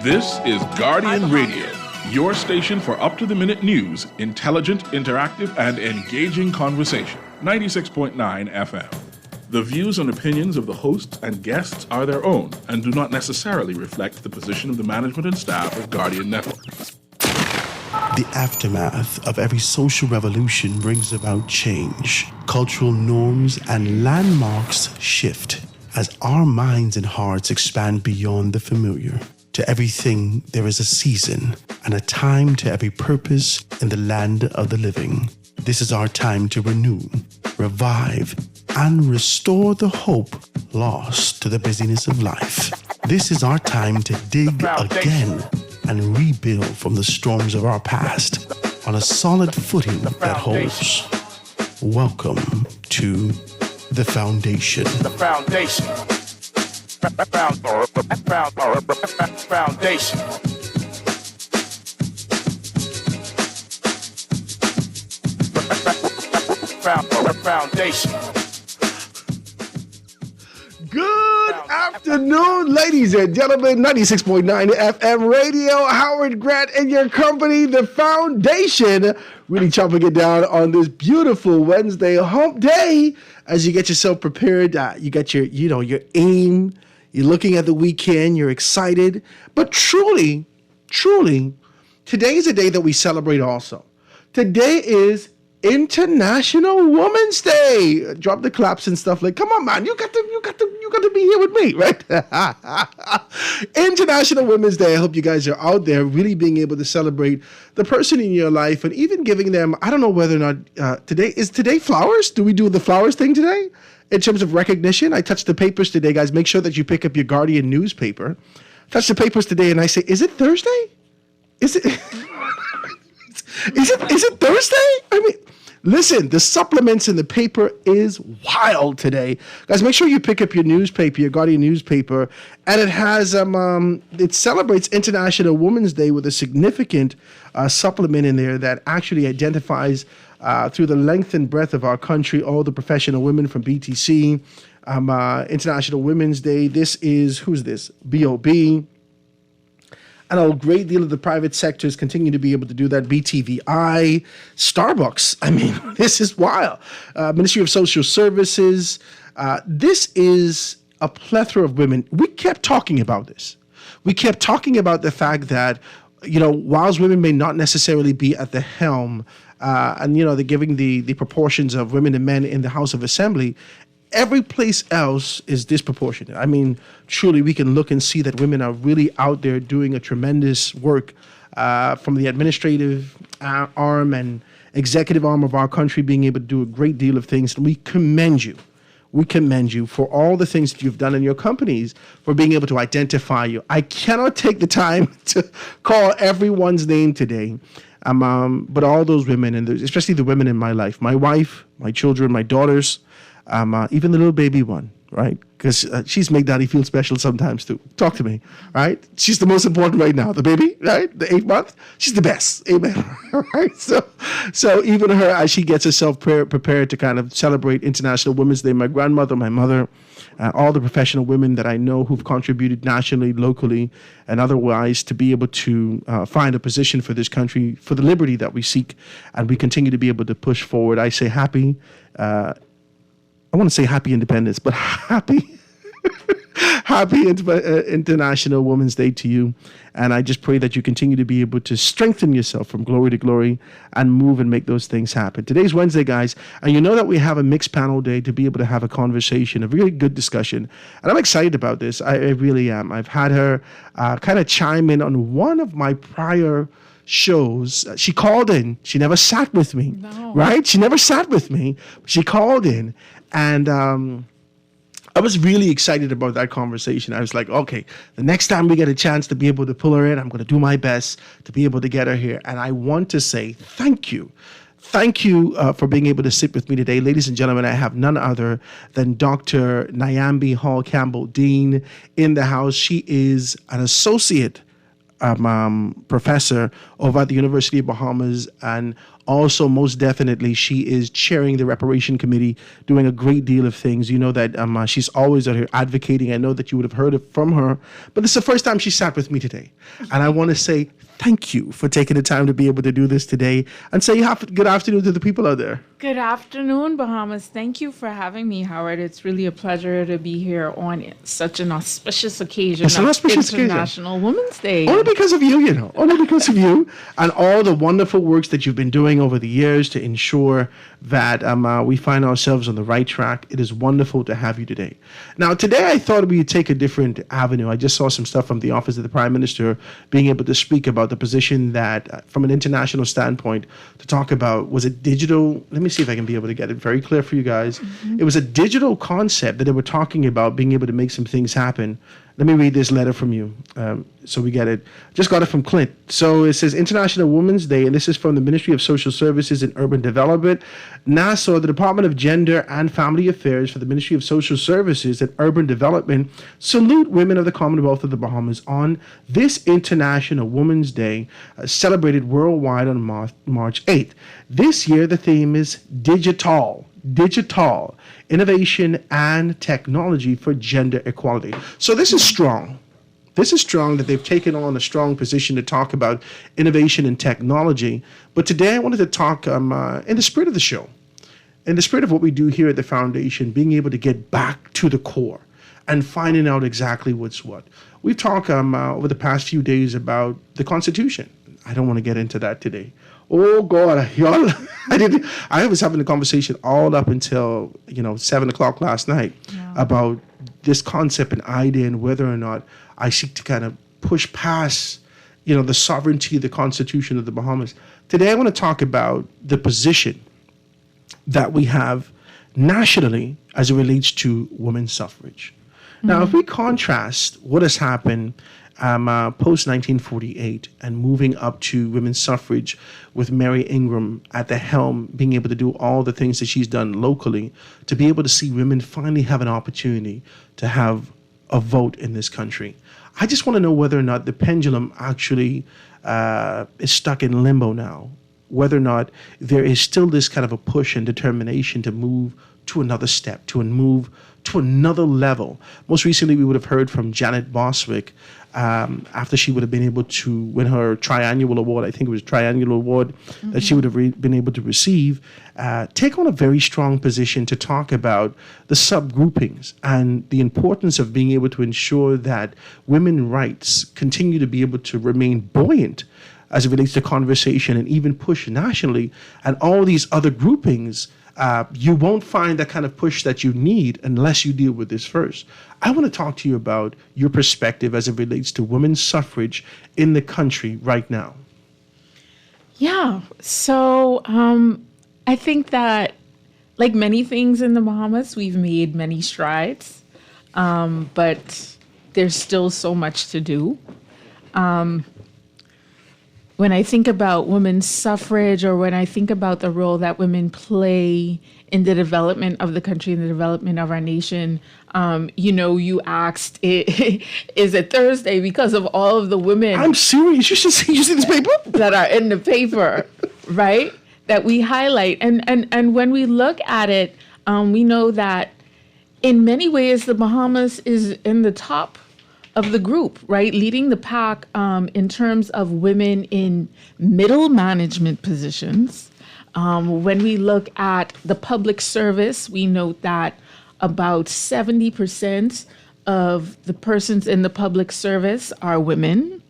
This is Guardian Radio, your station for up-to-the-minute news, intelligent, interactive, and engaging conversation. 96.9 FM. The views and opinions of the hosts and guests are their own and do not necessarily reflect the position of the management and staff of Guardian Network. The aftermath of every social revolution brings about change. Cultural norms and landmarks shift as our minds and hearts expand beyond the familiar. To everything, there is a season and a time to every purpose in the land of the living. This is our time to renew, revive, and restore the hope lost to the busyness of life. This is our time to dig again and rebuild from the storms of our past on a solid footing that holds. Welcome to The Foundation. The Foundation. Foundation. Foundation. Good afternoon, ladies and gentlemen. 96.9 FM radio. Howard Grant and your company, The Foundation. Really chopping it down on this beautiful Wednesday hump day as you get yourself prepared. You got your aim. You're looking at the weekend. You're excited. But truly, today is a day that we celebrate also. Today is International Women's Day. Drop the claps and stuff. Like, come on, man, you got to be here with me, right? International Women's Day. I hope you guys are out there really being able to celebrate the person in your life and even giving them. I don't know whether or not today flowers. Do we do the flowers thing today in terms of recognition? I touched the papers today, guys. Make sure that you pick up your Guardian newspaper. Touch the papers today, and I say, is it Thursday? Is it? Is it Thursday? I mean, listen, the supplements in the paper is wild today. Guys, make sure you pick up your newspaper, your Guardian newspaper, and it has it celebrates International Women's Day with a significant supplement in there that actually identifies through the length and breadth of our country all the professional women from BTC. International Women's Day. This is, who's this? BOB. And a great deal of the private sectors continue to be able to do that. BTVI, Starbucks. I mean, this is wild. Ministry of Social Services. This is a plethora of women. We kept talking about this. We kept talking about the fact that, whilst women may not necessarily be at the helm, and, they're giving the proportions of women and men in the House of Assembly, every place else is disproportionate. I mean, truly, we can look and see that women are really out there doing a tremendous work from the administrative arm and executive arm of our country, being able to do a great deal of things. And we commend you. We commend you for all the things that you've done in your companies, for being able to identify you. I cannot take the time to call everyone's name today. But all those women, and especially the women in my life, my wife, my children, my daughters, even the little baby one, right? Because she's make daddy feel special sometimes too. Talk to me, right? She's the most important right now. The baby, right? The 8 month, she's the best. Amen. Right? So even her, as she gets herself prepared to kind of celebrate International Women's Day, my grandmother, my mother, all the professional women that I know who've contributed nationally, locally, and otherwise to be able to find a position for this country, for the liberty that we seek, and we continue to be able to push forward. I say happy. I want to say happy independence, but happy International Women's Day to you. And I just pray that you continue to be able to strengthen yourself from glory to glory and move and make those things happen. Today's Wednesday, guys, and you know that we have a mixed panel day to be able to have a conversation, a really good discussion. And I'm excited about this. I really am. I've had her kind of chime in on one of my prior shows. She called in. She never sat with me, right? She never sat with me. She called in. And I was really excited about that conversation. I was like, okay, the next time we get a chance to be able to pull her in, I'm going to do my best to be able to get her here. And I want to say thank you. Thank you for being able to sit with me today. Ladies and gentlemen, I have none other than Dr. Nyambi Hall Campbell Dean in the house. She is an associate professor over at the University of Bahamas, and Also, most definitely, she is chairing the reparation committee, doing a great deal of things. You know that she's always out here advocating. I know that you would have heard it from her, but this is the first time she sat with me today. And I want to say thank you for taking the time to be able to do this today, and say good afternoon to the people out there. Good afternoon, Bahamas. Thank you for having me, Howard. It's really a pleasure to be here on such an auspicious occasion It's an auspicious occasion. International Women's Day. Only because of you, only because of you and all the wonderful works that you've been doing over the years to ensure that we find ourselves on the right track. It is wonderful to have you today. Now, today I thought we'd take a different avenue. I just saw some stuff from the Office of the Prime Minister being able to speak about the position that, from an international standpoint, to talk about, was it digital? Let me see if I can be able to get it very clear for you guys. Mm-hmm. It was a digital concept that they were talking about being able to make some things happen. Let me read this letter from you so we get it. Just got it from Clint. So it says International Women's Day, and this is from the Ministry of Social Services and Urban Development. NASA, the Department of Gender and Family Affairs for the Ministry of Social Services and Urban Development salute women of the Commonwealth of the Bahamas on this International Women's Day, celebrated worldwide on March 8th. This year, the theme is digital, innovation and technology for gender equality. So this is strong. This is strong that they've taken on a strong position to talk about innovation and technology. But today I wanted to talk in the spirit of the show, in the spirit of what we do here at the foundation, being able to get back to the core and finding out exactly what's what. We've talked over the past few days about the Constitution. I don't want to get into that today. Oh God, y'all! I was having a conversation all up until 7:00 last night about this concept and idea and whether or not I seek to kind of push past, the sovereignty of the Constitution of the Bahamas. Today, I want to talk about the position that we have nationally as it relates to women's suffrage. Mm-hmm. Now, if we contrast what has happened post 1948 and moving up to women's suffrage with Mary Ingram at the helm, being able to do all the things that she's done locally, to be able to see women finally have an opportunity to have a vote in this country. I just want to know whether or not the pendulum actually is stuck in limbo now, whether or not there is still this kind of a push and determination to move to another step, to move to another level. Most recently, we would have heard from Janet Boswick after she would have been able to win her triannual award. I think it was triannual award that she would have been able to receive, take on a very strong position to talk about the subgroupings and the importance of being able to ensure that women's rights continue to be able to remain buoyant as it relates to conversation and even push nationally. And all these other groupings, you won't find that kind of push that you need unless you deal with this first. I want to talk to you about your perspective as it relates to women's suffrage in the country right now. Yeah. So I think that, like many things in the Bahamas, we've made many strides, but there's still so much to do. When I think about women's suffrage, or when I think about the role that women play in the development of the country and the development of our nation, you asked, is it Thursday because of all of the women? I'm serious. You see this paper? That are in the paper, right? That we highlight. And when we look at it, we know that in many ways, the Bahamas is in the top of the group, right? Leading the pack in terms of women in middle management positions. When we look at the public service, we note that about 70% of the persons in the public service are women.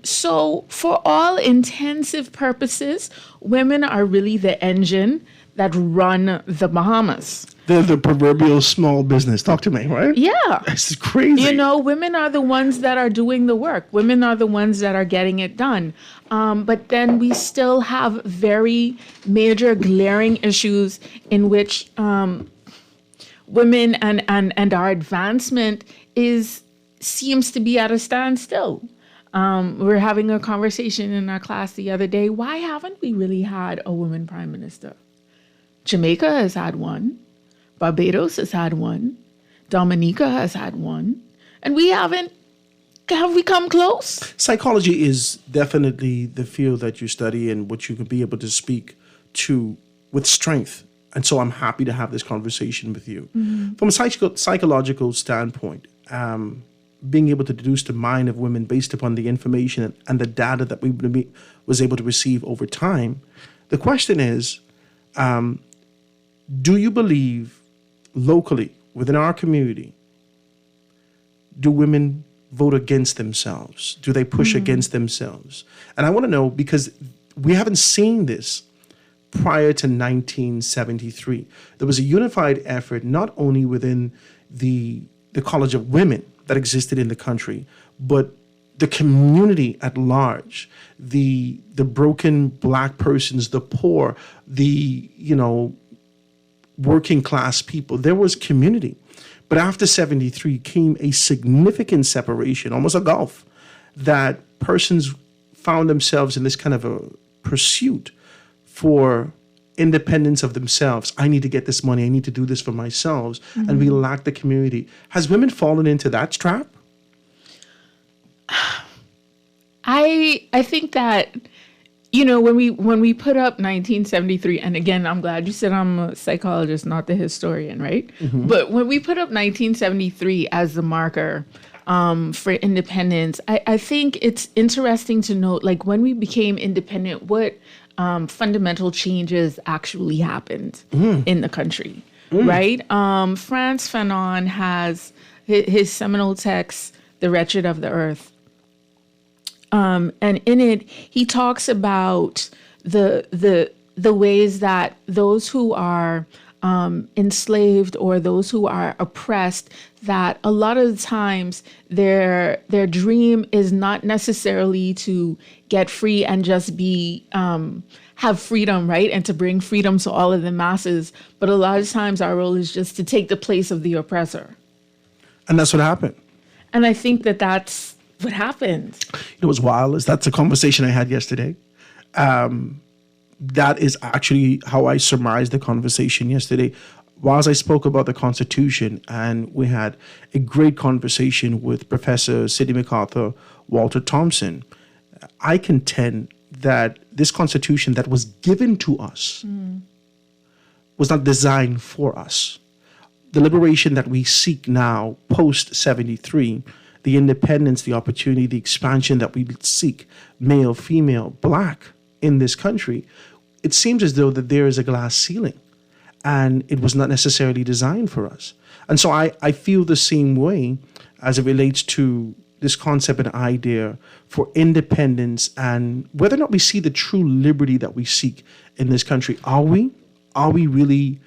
So for all intensive purposes, women are really the engine that run the Bahamas. They're the proverbial small business. Talk to me, right? Yeah. This is crazy. Women are the ones that are doing the work. Women are the ones that are getting it done. But then we still have very major glaring issues in which women and our advancement seems to be at a standstill. We're having a conversation in our class the other day. Why haven't we really had a woman prime minister? Jamaica has had one. Barbados has had one. Dominica has had one. And we haven't Have we come close? Psychology is definitely the field that you study and what you can be able to speak to with strength. And so I'm happy to have this conversation with you. From a psychological standpoint, being able to deduce the mind of women based upon the information and the data that we was able to receive over time, the question is, do you believe locally within our community, do women vote against themselves? Do they push against themselves? And I want to know, because we haven't seen this prior to 1973. There was a unified effort not only within the College of Women that existed in the country, but the community at large, the broken Black persons, the poor, the working class people. There was community. But after 73 came a significant separation, almost a gulf, that persons found themselves in this kind of a pursuit for independence of themselves. I need to get this money. I need to do this for myself. And we lack the community. Has women fallen into that trap? I think that, when we put up 1973, and again, I'm glad you said I'm a psychologist, not the historian, right? But when we put up 1973 as the marker for independence, I think it's interesting to note, like, when we became independent, what fundamental changes actually happened in the country, right? Frantz Fanon has his seminal text, The Wretched of the Earth. And in it, he talks about the ways that those who are enslaved or those who are oppressed, that a lot of the times their dream is not necessarily to get free and just be have freedom, right? And to bring freedom to all of the masses. But a lot of times our role is just to take the place of the oppressor. And that's what happened. And I think that that's what happened. It was wild. That's a conversation I had yesterday. That is actually how I surmised the conversation yesterday. Whilst I spoke about the Constitution, and we had a great conversation with Professor Sidney MacArthur, Walter Thompson, I contend that this Constitution that was given to us was not designed for us. The liberation that we seek now, post 73, the independence, the opportunity, the expansion that we seek, male, female, Black, in this country, it seems as though that there is a glass ceiling and it was not necessarily designed for us. And so I feel the same way as it relates to this concept and idea for independence and whether or not we see the true liberty that we seek in this country. Are we really,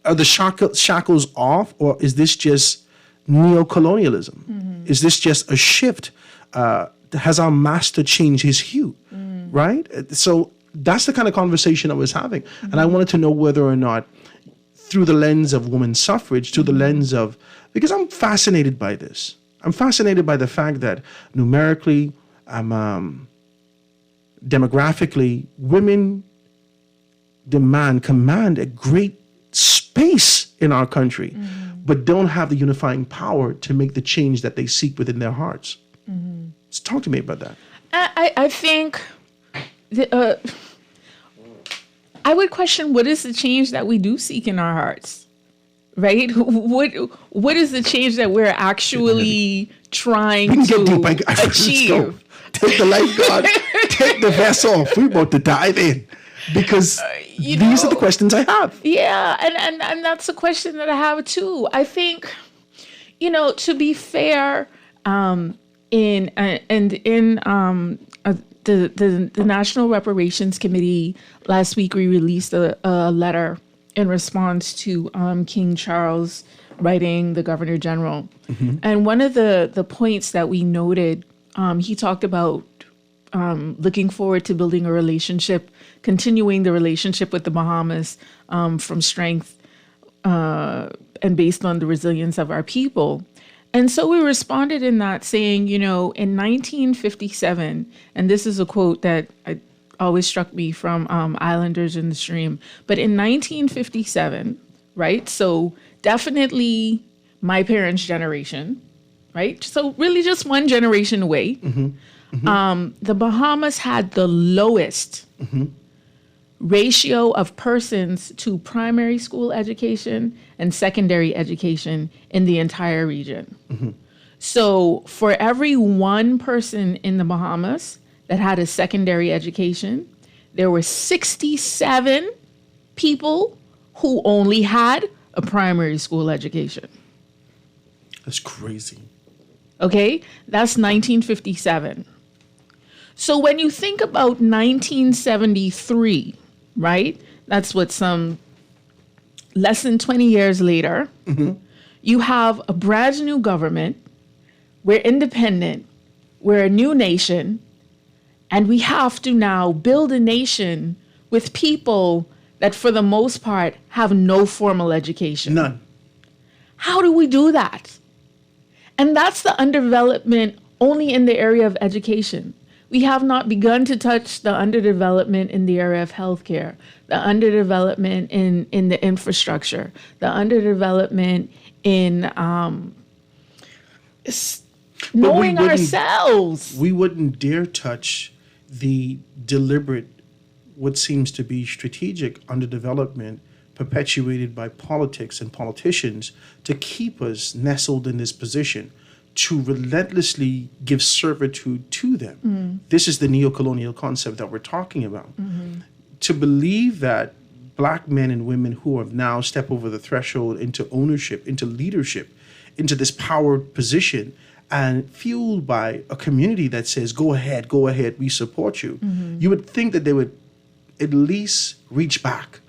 are the shackles off, or is this just neo-colonialism? Is this just a shift? Has our master changed his hue? Right? So that's the kind of conversation I was having. And I wanted to know whether or not, through the lens of women's suffrage, through the lens of, because I'm fascinated by this. I'm fascinated by the fact that numerically, demographically, women command a great space in our country, but don't have the unifying power to make the change that they seek within their hearts. So talk to me about that. I think I would question, what is the change that we do seek in our hearts? Right? What is the change that we're actually trying to achieve? Take the lifeguard, take the vessel off. We're about to dive in. Because these are the questions I have. Yeah, and that's a question that I have too. I think, to be fair, the National Reparations Committee last week, we released a letter in response to King Charles writing the Governor General. And one of the points that we noted, he talked about looking forward to building a relationship, continuing the relationship with the Bahamas from strength and based on the resilience of our people. And so we responded in that saying, in 1957, and this is a quote that always struck me from Islanders in the Stream, but in 1957, right? So definitely my parents' generation, right? So really just one generation away. The Bahamas had the lowest ratio of persons to primary school education and secondary education in the entire region. So for every one person in the Bahamas that had a secondary education, there were 67 people who only had a primary school education. That's crazy. Okay, that's 1957. So when you think about 1973, right? That's what, some less than 20 years later, you have a brand new government. We're independent. We're a new nation. And we have to now build a nation with people that, for the most part, have no formal education. None. How do we do that? And that's the underdevelopment only in the area of education. We have not begun to touch the underdevelopment in the area of healthcare, the underdevelopment in the infrastructure, the underdevelopment in knowing ourselves. We wouldn't dare touch the deliberate, what seems to be strategic underdevelopment perpetuated by politics and politicians to keep us nestled in this position, to relentlessly give servitude to them. This is the neo-colonial concept that we're talking about. To believe that Black men and women who have now stepped over the threshold into ownership, into leadership, into this powered position, and fueled by a community that says, go ahead, we support you. You would think that they would at least reach back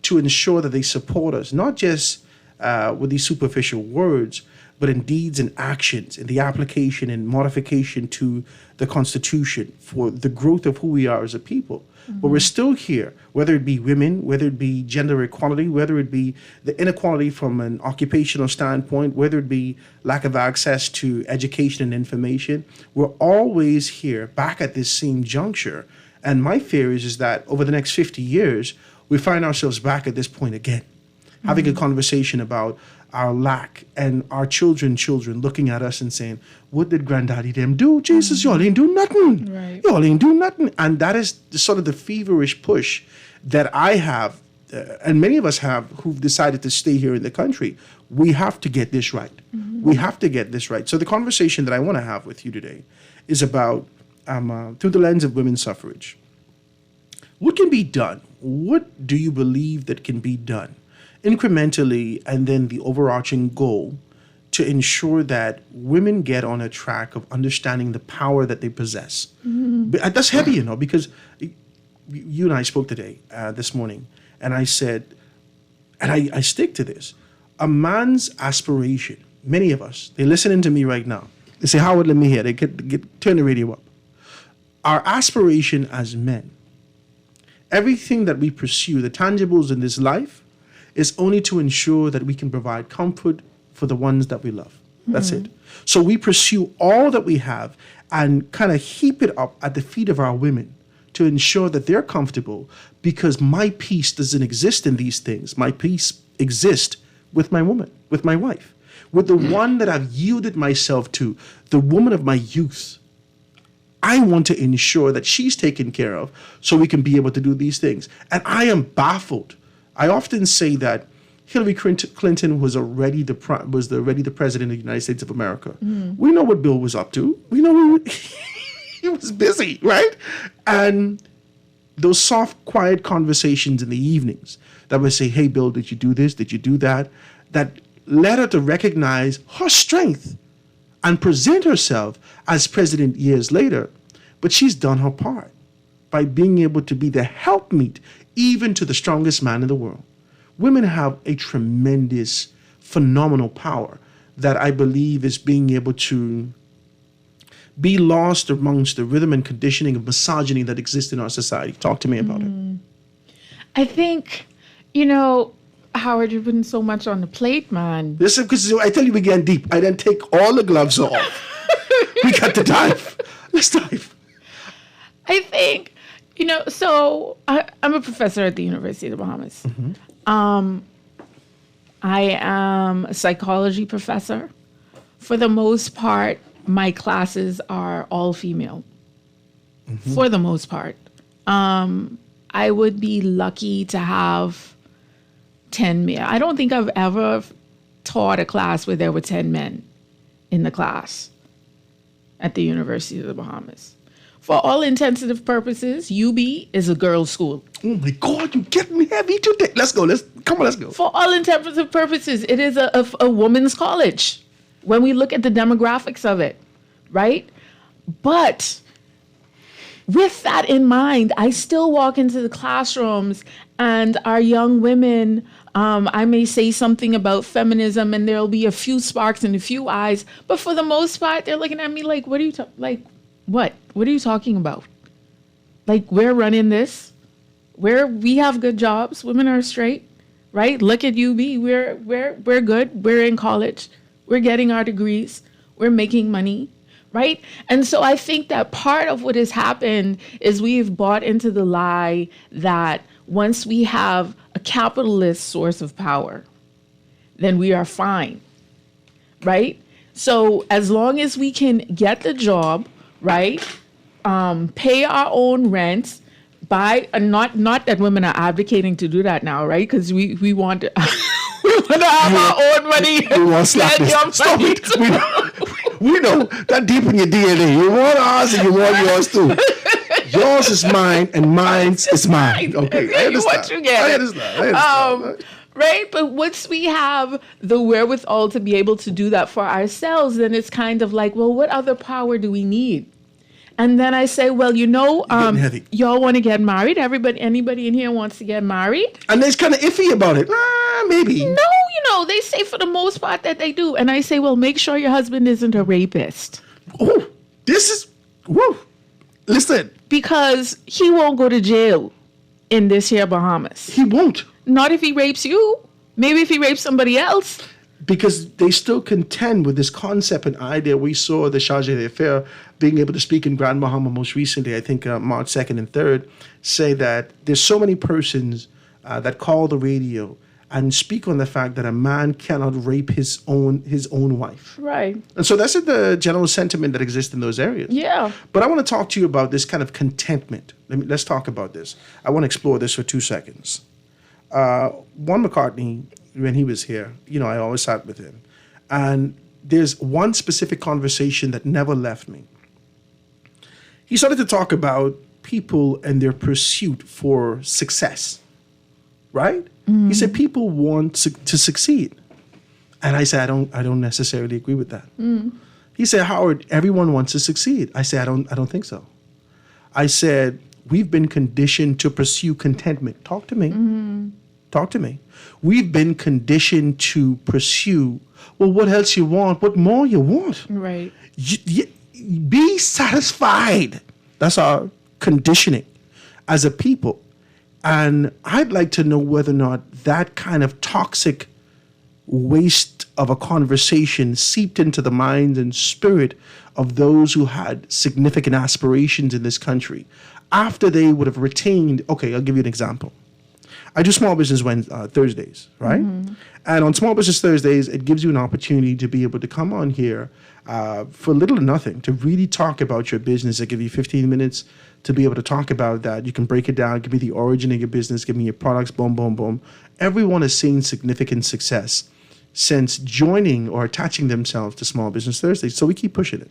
to ensure that they support us, not just with these superficial words, but in deeds and actions, in the application and modification to the Constitution for the growth of who we are as a people. But we're still here, whether it be women, whether it be gender equality, whether it be the inequality from an occupational standpoint, whether it be lack of access to education and information. We're always here back at this same juncture. And my theory is that over the next 50 years, we find ourselves back at this point again, having a conversation about our lack and our children looking at us and saying, what did granddaddy them do? Jesus, y'all ain't do nothing. Right. Y'all ain't do nothing. And that is sort of the feverish push that I have, and many of us have, who've decided to stay here in the country. We have to get this right. We have to get this right. So the conversation that I want to have with you today is about, through the lens of women's suffrage, what can be done? What do you believe that can be done incrementally, and then the overarching goal to ensure that women get on a track of understanding the power that they possess? But that's heavy, because you and I spoke today, this morning, and I said, and I stick to this, a man's aspiration, many of us, they're listening to me right now. They say, Howard, let me hear. They turn the radio up. Our aspiration as men, everything that we pursue, the tangibles in this life, is only to ensure that we can provide comfort for the ones that we love. That's it. So we pursue all that we have and kind of heap it up at the feet of our women to ensure that they're comfortable, because my peace doesn't exist in these things. My peace exists with my woman, with my wife, with the one that I've yielded myself to, the woman of my youth. I want to ensure that she's taken care of so we can be able to do these things. And I am baffled. I often say that Hillary Clinton was already the president of the United States of America. We know what Bill was up to. We know he was busy, right? And those soft, quiet conversations in the evenings that would say, hey, Bill, did you do this? Did you do that? That led her to recognize her strength and present herself as president years later. But she's done her part by being able to be the helpmeet even to the strongest man in the world. Women have a tremendous, phenomenal power that I believe is being able to be lost amongst the rhythm and conditioning of misogyny that exists in our society. Talk to me about it. I think, Howard, you're putting so much on the plate, man. Listen, because I tell you, we get deep. I then take all the gloves off. We got to dive. Let's dive. I think, so I'm a professor at the University of the Bahamas. I am a psychology professor For the most part, my classes are all female. For the most part. I would be lucky to have 10 male. I don't think I've ever taught a class where there were 10 men in the class at the University of the Bahamas. For all intents purposes, UB is a girls' school. Oh my God, you get me heavy today. Let's go. Let's go. For all intents purposes, it is a women's college when we look at the demographics of it, right? But with that in mind, I still walk into the classrooms and our young women, I may say something about feminism and there'll be a few sparks and a few eyes, but for the most part, they're looking at me like, what are you what? What are you talking about? Like, we're running this. We have good jobs. Women are straight, right? Look at UB. We're good. We're in college. We're getting our degrees. We're making money, right? And so I think that part of what has happened is we've bought into the lie that once we have a capitalist source of power, then we are fine, right? So as long as we can get the job, right? Pay our own rent, not that women are advocating to do that now, right? Because we want to, we want to have our own money. We want to slap this. Stop it. We know that deep in your DNA. You want ours and you want yours too. Yours is mine and mine's is mine. Okay, I understand. What you get. I understand. Right? But once we have the wherewithal to be able to do that for ourselves, then it's kind of like, well, what other power do we need? And then I say, well, y'all want to get married? Anybody in here wants to get married? And they're kind of iffy about it. Maybe. No, they say for the most part that they do. And I say, well, make sure your husband isn't a rapist. Oh, listen. Because he won't go to jail in this here Bahamas. He won't. Not if he rapes you. Maybe if he rapes somebody else. Because they still contend with this concept and idea. We saw the Charge d'Affaires being able to speak in Grand Bahama most recently, I think March 2nd and 3rd, say that there's so many persons that call the radio and speak on the fact that a man cannot rape his own wife. Right. And so that's the general sentiment that exists in those areas. Yeah. But I want to talk to you about this kind of contentment. Let's talk about this. I want to explore this for 2 seconds. Juan McCartney, when he was here, I always sat with him. And there's one specific conversation that never left me. He started to talk about people and their pursuit for success, right? Mm-hmm. He said people want to succeed. And I said, I don't necessarily agree with that. Mm. He said, Howard, everyone wants to succeed. I said, I don't think so. I said, we've been conditioned to pursue contentment. Talk to me. Mm-hmm. Talk to me. We've been conditioned to pursue, well, what else you want? What more you want? Right. Be satisfied. That's our conditioning as a people. And I'd like to know whether or not that kind of toxic waste of a conversation seeped into the mind and spirit of those who had significant aspirations in this country after they would have retained. Okay, I'll give you an example. I do Small Business Thursdays, right? Mm-hmm. And on Small Business Thursdays, it gives you an opportunity to be able to come on here for little or nothing, to really talk about your business. I give you 15 minutes to be able to talk about that. You can break it down, give me the origin of your business, give me your products, boom, boom, boom. Everyone has seen significant success since joining or attaching themselves to Small Business Thursdays. So we keep pushing it.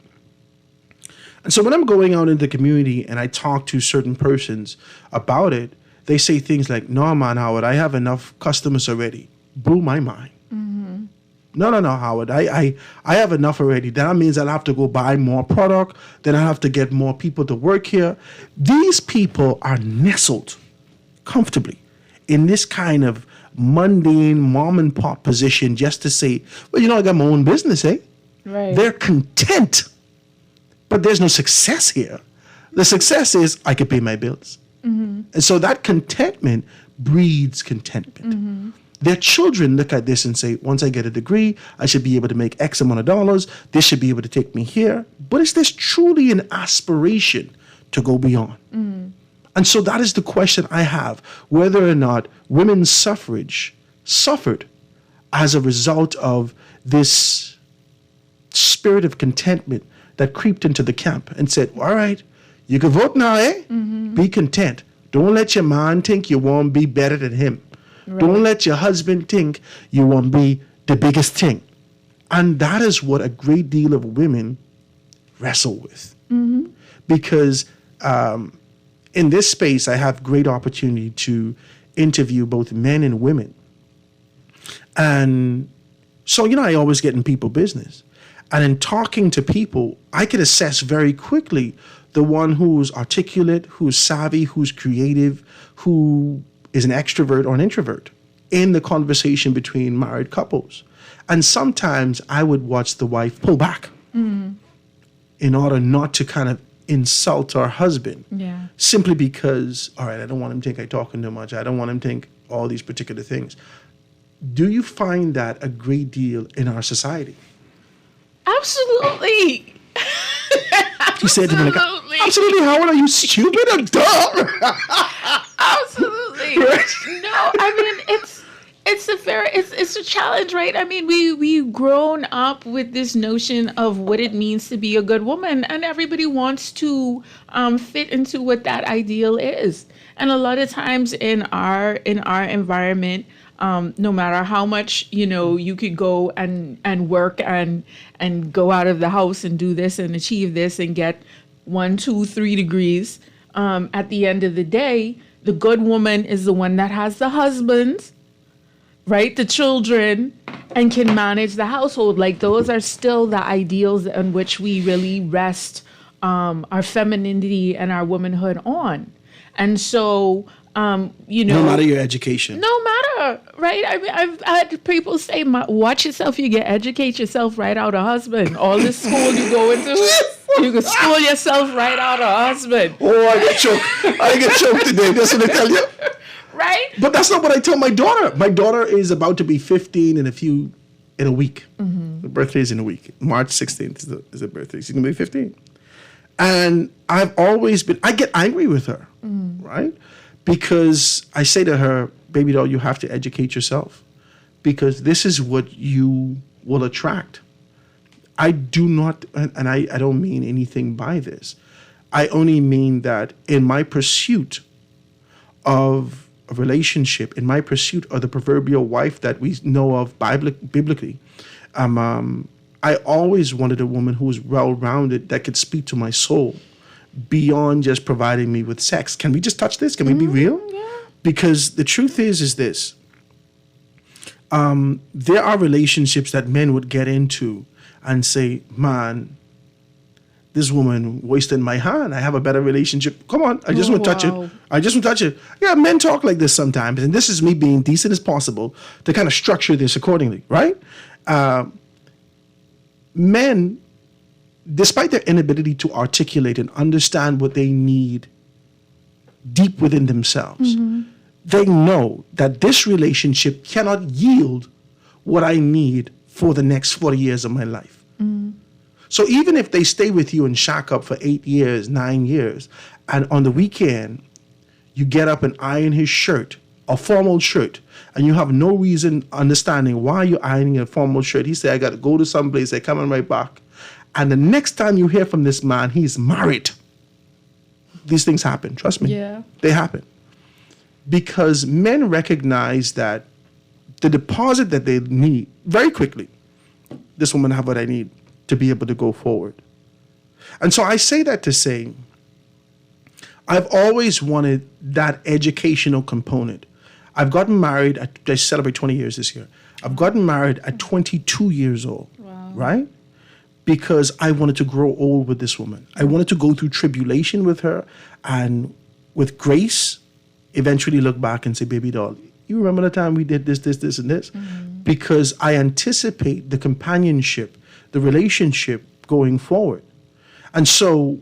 And so when I'm going out in the community and I talk to certain persons about it, they say things like, no, man, Howard, I have enough customers already. Blew my mind. Mm-hmm. No, Howard, I have enough already. That means I'll have to go buy more product. Then I have to get more people to work here. These people are nestled comfortably in this kind of mundane mom and pop position just to say, well, I got my own business, eh? Right. They're content, but there's no success here. The success is I can pay my bills. Mm-hmm. And so that contentment breeds contentment. Mm-hmm. Their children look at this and say, once I get a degree, I should be able to make X amount of dollars. This should be able to take me here. But is this truly an aspiration to go beyond? Mm-hmm. And so that is the question I have, whether or not women's suffrage suffered as a result of this spirit of contentment that creeped into the camp and said, all right, you can vote now, eh? Be content. Don't let your man think you won't be better than him. Right. Don't let your husband think you won't be the biggest thing. And that is what a great deal of women wrestle with. Because in this space, I have great opportunity to interview both men and women. And so, I always get in people business. And in talking to people, I can assess very quickly the one who's articulate, who's savvy, who's creative, who is an extrovert or an introvert in the conversation between married couples. And sometimes I would watch the wife pull back in order not to kind of insult her husband. Yeah. Simply because, all right, I don't want him to think I talking too much. I don't want him to think all these particular things. Do you find that a great deal in our society? Absolutely. She said to me, like, Absolutely. absolutely, Howard, are you stupid or dumb? Absolutely. Right? No, I mean it's a challenge, right? I mean, we've grown up with this notion of what it means to be a good woman, and everybody wants to fit into what that ideal is. And a lot of times in our environment, no matter how much you could go and work and go out of the house and do this and achieve this and get 1, 2, 3 degrees, at the end of the day, the good woman is the one that has the husband, right, the children, and can manage the household. Like, those are still the ideals in which we really rest our femininity and our womanhood on. And so, No matter your education. no matter, right? I mean, I've had people say, watch yourself, educate yourself right out a husband. All this school you go into, you can school yourself right out a husband. Oh, I get choked today. That's what I tell you. Right? But that's not what I tell my daughter. My daughter is about to be 15 in a week. Her birthday is in a week. March 16th is her birthday. She's going to be 15. And I've always I get angry with her, right? Because I say to her, baby doll, you have to educate yourself because this is what you will attract. I do not, and I don't mean anything by this. I only mean that in my pursuit of a relationship, in my pursuit of the proverbial wife that we know of biblically, I always wanted a woman who was well-rounded that could speak to my soul beyond just providing me with sex. Can we just touch this? Can we be real? Yeah. Because the truth is this. There are relationships that men would get into and say, man, this woman wasted my hand. I have a better relationship. Come on, I just want to touch wow. it. I just want to touch it. Yeah, men talk like this sometimes. And this is me being decent as possible to kind of structure this accordingly, right? Men, despite their inability to articulate and understand what they need deep within themselves, they know that this relationship cannot yield what I need for the next 40 years of my life. So even if they stay with you and shack up for 8 years, 9 years, and on the weekend, you get up and iron his shirt, a formal shirt, and you have no reason understanding why you're ironing a formal shirt. He said, I got to go to some place, they're coming right back. And the next time you hear from this man, he's married. These things happen, trust me. Yeah. They happen. Because men recognize that the deposit that they need very quickly, this woman have what I need to be able to go forward. And so I say that to say, I've always wanted that educational component. I've gotten married, I celebrate 20 years this year. I've gotten married at 22 years old, right? Because I wanted to grow old with this woman. I wanted to go through tribulation with her and with grace, eventually look back and say, baby doll, you remember the time we did this, this, this, and this? Because I anticipate the companionship, the relationship going forward. And so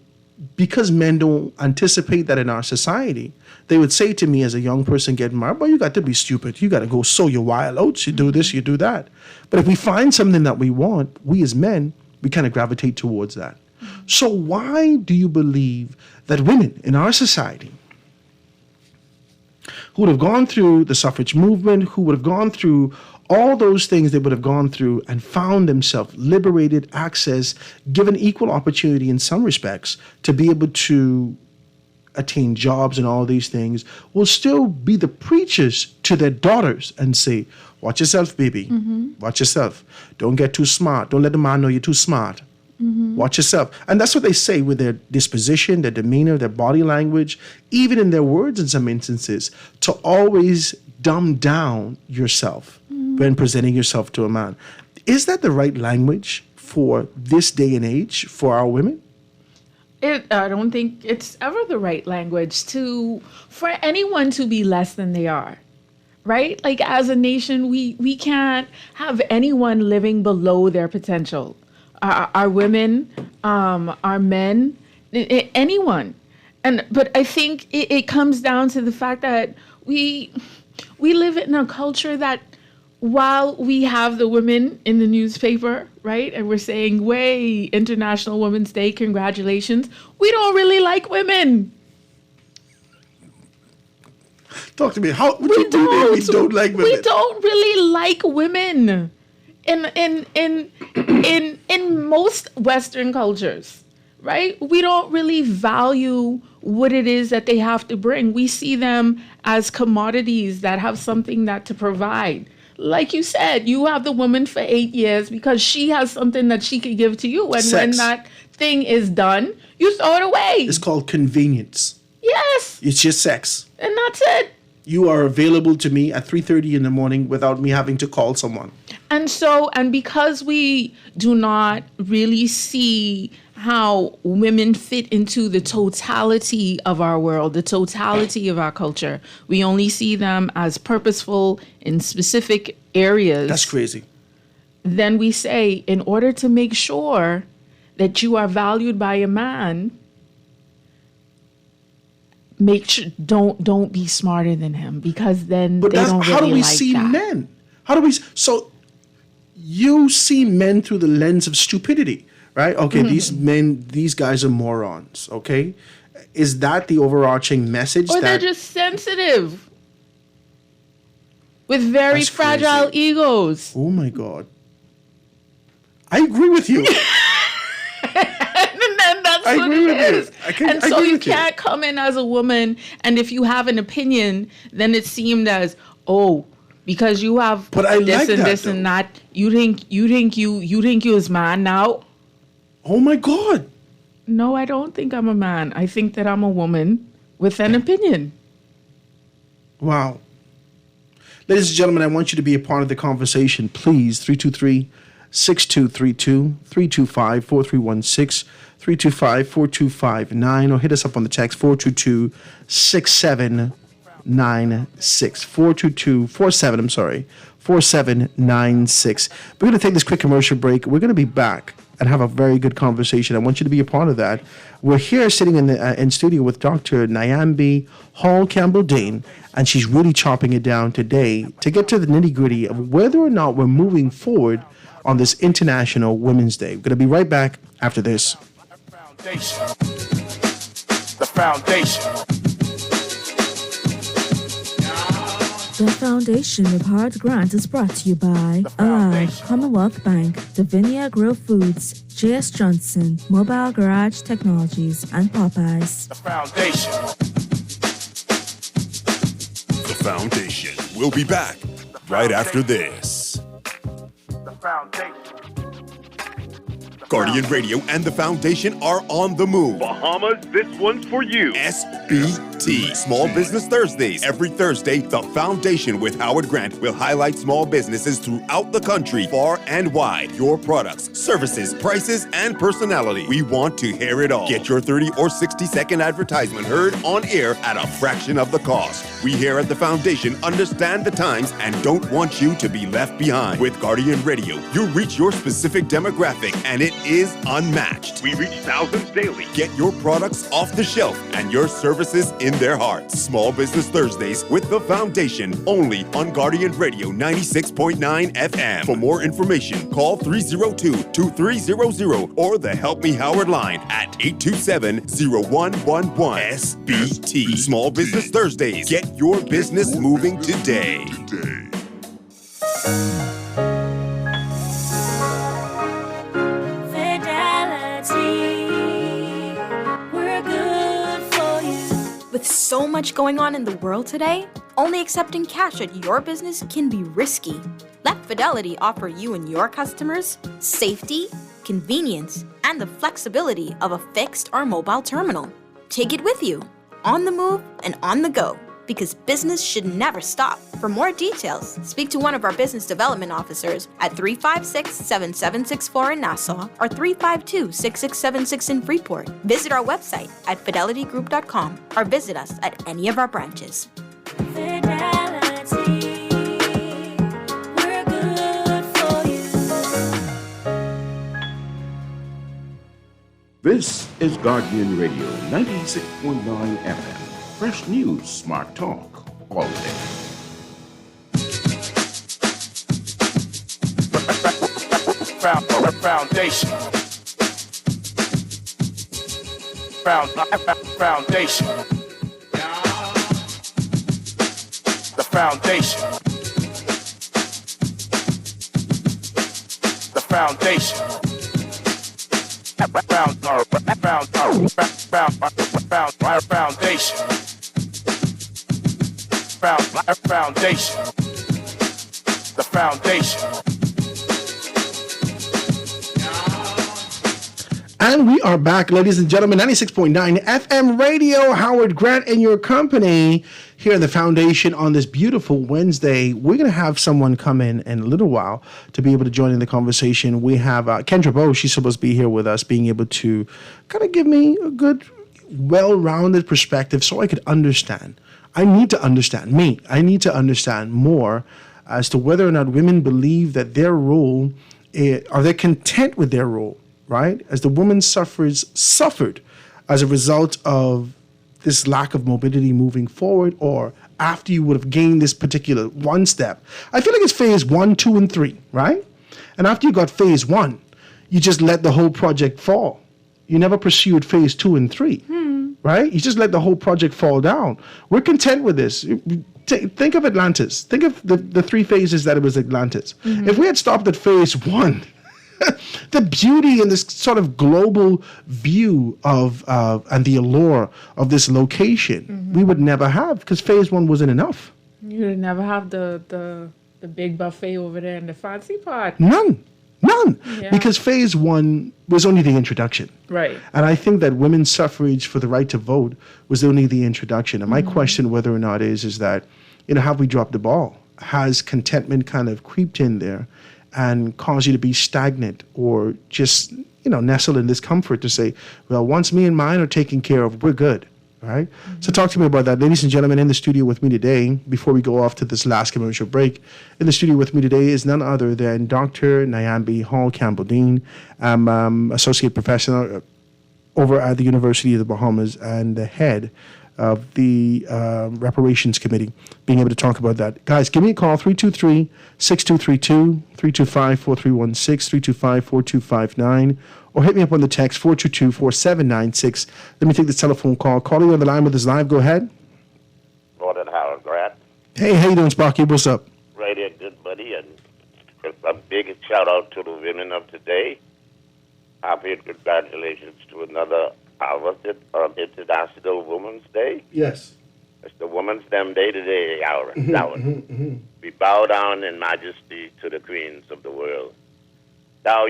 because men don't anticipate that in our society, they would say to me as a young person getting married, well, you got to be stupid. You got to go sow your wild oats. You do this, you do that. But if we find something that we want, we as men, we kind of gravitate towards that. So why do you believe that women in our society who would have gone through the suffrage movement, who would have gone through all those things they would have gone through and found themselves liberated, access, given equal opportunity in some respects to be able to attain jobs and all these things, will still be the preachers to their daughters and say, watch yourself, baby. Watch yourself. Don't get too smart. Don't let the man know you're too smart. Watch yourself. And that's what they say with their disposition, their demeanor, their body language, even in their words in some instances, to always dumb down yourself when presenting yourself to a man. Is that the right language for this day and age for our women? I don't think it's ever the right language for anyone to be less than they are, right? Like as a nation, we can't have anyone living below their potential. Our women, our men, anyone. But I think it comes down to the fact that we live in a culture that while we have the women in the newspaper, right, and we're saying, way, International Women's Day, congratulations, we don't really like women. Talk to me. What do you mean we don't like women? We don't really like women in most Western cultures, right? We don't really value what it is that they have to bring. We see them as commodities that have something to provide. Like you said, you have the woman for 8 years because she has something that she can give to you. And Sex. when that thing is done, you throw it away. It's called convenience. Yes. It's just sex. And that's it. You are available to me at 3:30 in the morning without me having to call someone. And because we do not really see how women fit into the totality of our world, the totality of our culture, we only see them as purposeful in specific areas. That's crazy. Then we say, in order to make sure that you are valued by a man, make sure don't be smarter than him, because then But they don't really how do we like see that. men? How do we? So you see men through the lens of stupidity, right? Okay, these guys are morons. Okay, is that the overarching message? Or that they're just sensitive with very That's fragile crazy. egos. Oh my God. I agree with you. And that's I what agree it with you. is. I And so agree you with you. can't come in as a woman, and if you have an opinion, then it's seemed as, oh, because you have But I this like and that, this though. and that, you think you is man now? Oh my God. No, I don't think I'm a man. I think that I'm a woman with an opinion. Wow. Ladies and gentlemen, I want you to be a part of the conversation. Please, 323-6232, 325-4316, 325-4259, or hit us up on the text 422-6796, 4796. We're going to take this quick commercial break. We're going to be back and have a very good conversation. I want you to be a part of that. We're here sitting in studio with Dr. Nyambi Hall Campbell-Dane, and she's really chopping it down today to get to the nitty-gritty of whether or not we're moving forward on this International Women's Day. We're going to be right back after this. Foundation. The foundation. The Foundation with Howard Grant is brought to you by Alive, Commonwealth Bank, Davinia Grill Foods, J.S. Johnson, Mobile Garage Technologies, and Popeyes. The foundation. The Foundation. We'll be back right after this. The foundation. Guardian Radio and the Foundation are on the move. Bahamas, this one's for you. SBT, Small Business Thursdays. Every Thursday, the Foundation with Howard Grant will highlight small businesses throughout the country, far and wide. Your products, services, prices, and personality. We want to hear it all. Get your 30 or 60-second advertisement heard on air at a fraction of the cost. We here at the Foundation understand the times and don't want you to be left behind. With Guardian Radio, you reach your specific demographic, and it is unmatched. We reach thousands daily. Get your products off the shelf and your services in their hearts. Small Business Thursdays with the Foundation, only on Guardian Radio 96.9 FM. For more information, call 302-2300 or the Help Me Howard line at 827-0111. SBT, Small Business Thursdays. Get your business moving today. With so much going on in the world today, only accepting cash at your business can be risky. Let Fidelity offer you and your customers safety, convenience, and the flexibility of a fixed or mobile terminal. Take it with you, on the move and on the go, because business should never stop. For more details, speak to one of our business development officers at 356-7764 in Nassau or 352-6676 in Freeport. Visit our website at fidelitygroup.com or visit us at any of our branches. Fidelity, we're good for you. This is Guardian Radio 96.9 FM. Fresh news, smart talk, all day. Foundation. Foundation. The foundation. The foundation. Foundation. Foundation. The foundation. And we are back, ladies and gentlemen, 96.9 FM radio, Howard Grant and your company here in the foundation on this beautiful Wednesday. We're going to have someone come in a little while to be able to join in the conversation. We have Kendra Bowe. She's supposed to be here with us, being able to kind of give me a good, well-rounded perspective so I could understand. I need to understand more as to whether or not women believe that their role, are they content with their role? Right? As the woman suffered as a result of this lack of mobility moving forward, or after you would have gained this particular one step. I feel like it's phase 1, 2, and 3, right? And after you got phase 1, you just let the whole project fall. You never pursued phase 2 and 3, right? You just let the whole project fall down. We're content with this. Think of Atlantis. Think of the 3 phases that it was Atlantis. Mm-hmm. If we had stopped at phase 1, the beauty and this sort of global view of and the allure of this location, we would never have, because phase 1 wasn't enough. You would never have the big buffet over there in the fancy part. None. Yeah. Because phase 1 was only the introduction. Right. And I think that women's suffrage for the right to vote was only the introduction. And my question, whether or not is that, have we dropped the ball? Has contentment kind of creeped in there and cause you to be stagnant, or just, nestle in discomfort to say, well, once me and mine are taken care of, we're good, right? So talk to me about that. Ladies and gentlemen, in the studio with me today, before we go off to this last commercial break, in the studio with me today is none other than Dr. Nyambe Hall Campbell-Dean, associate professor over at the University of the Bahamas and the head of the Reparations Committee, being able to talk about that. Guys, give me a call, 323-6232, 325-4316, 325-4259, or hit me up on the text, 422-4796. Let me take this telephone call. Calling on the line with us live. Go ahead. Morning, Howard Grant. Hey, how you doing, Sparky? What's up? Right here, good buddy, and a big shout-out to the women of today. Happy and congratulations to another International Women's Day. Yes. It's the Women's Dem Day today, Howard. We bow down in majesty to the queens of the world. Now,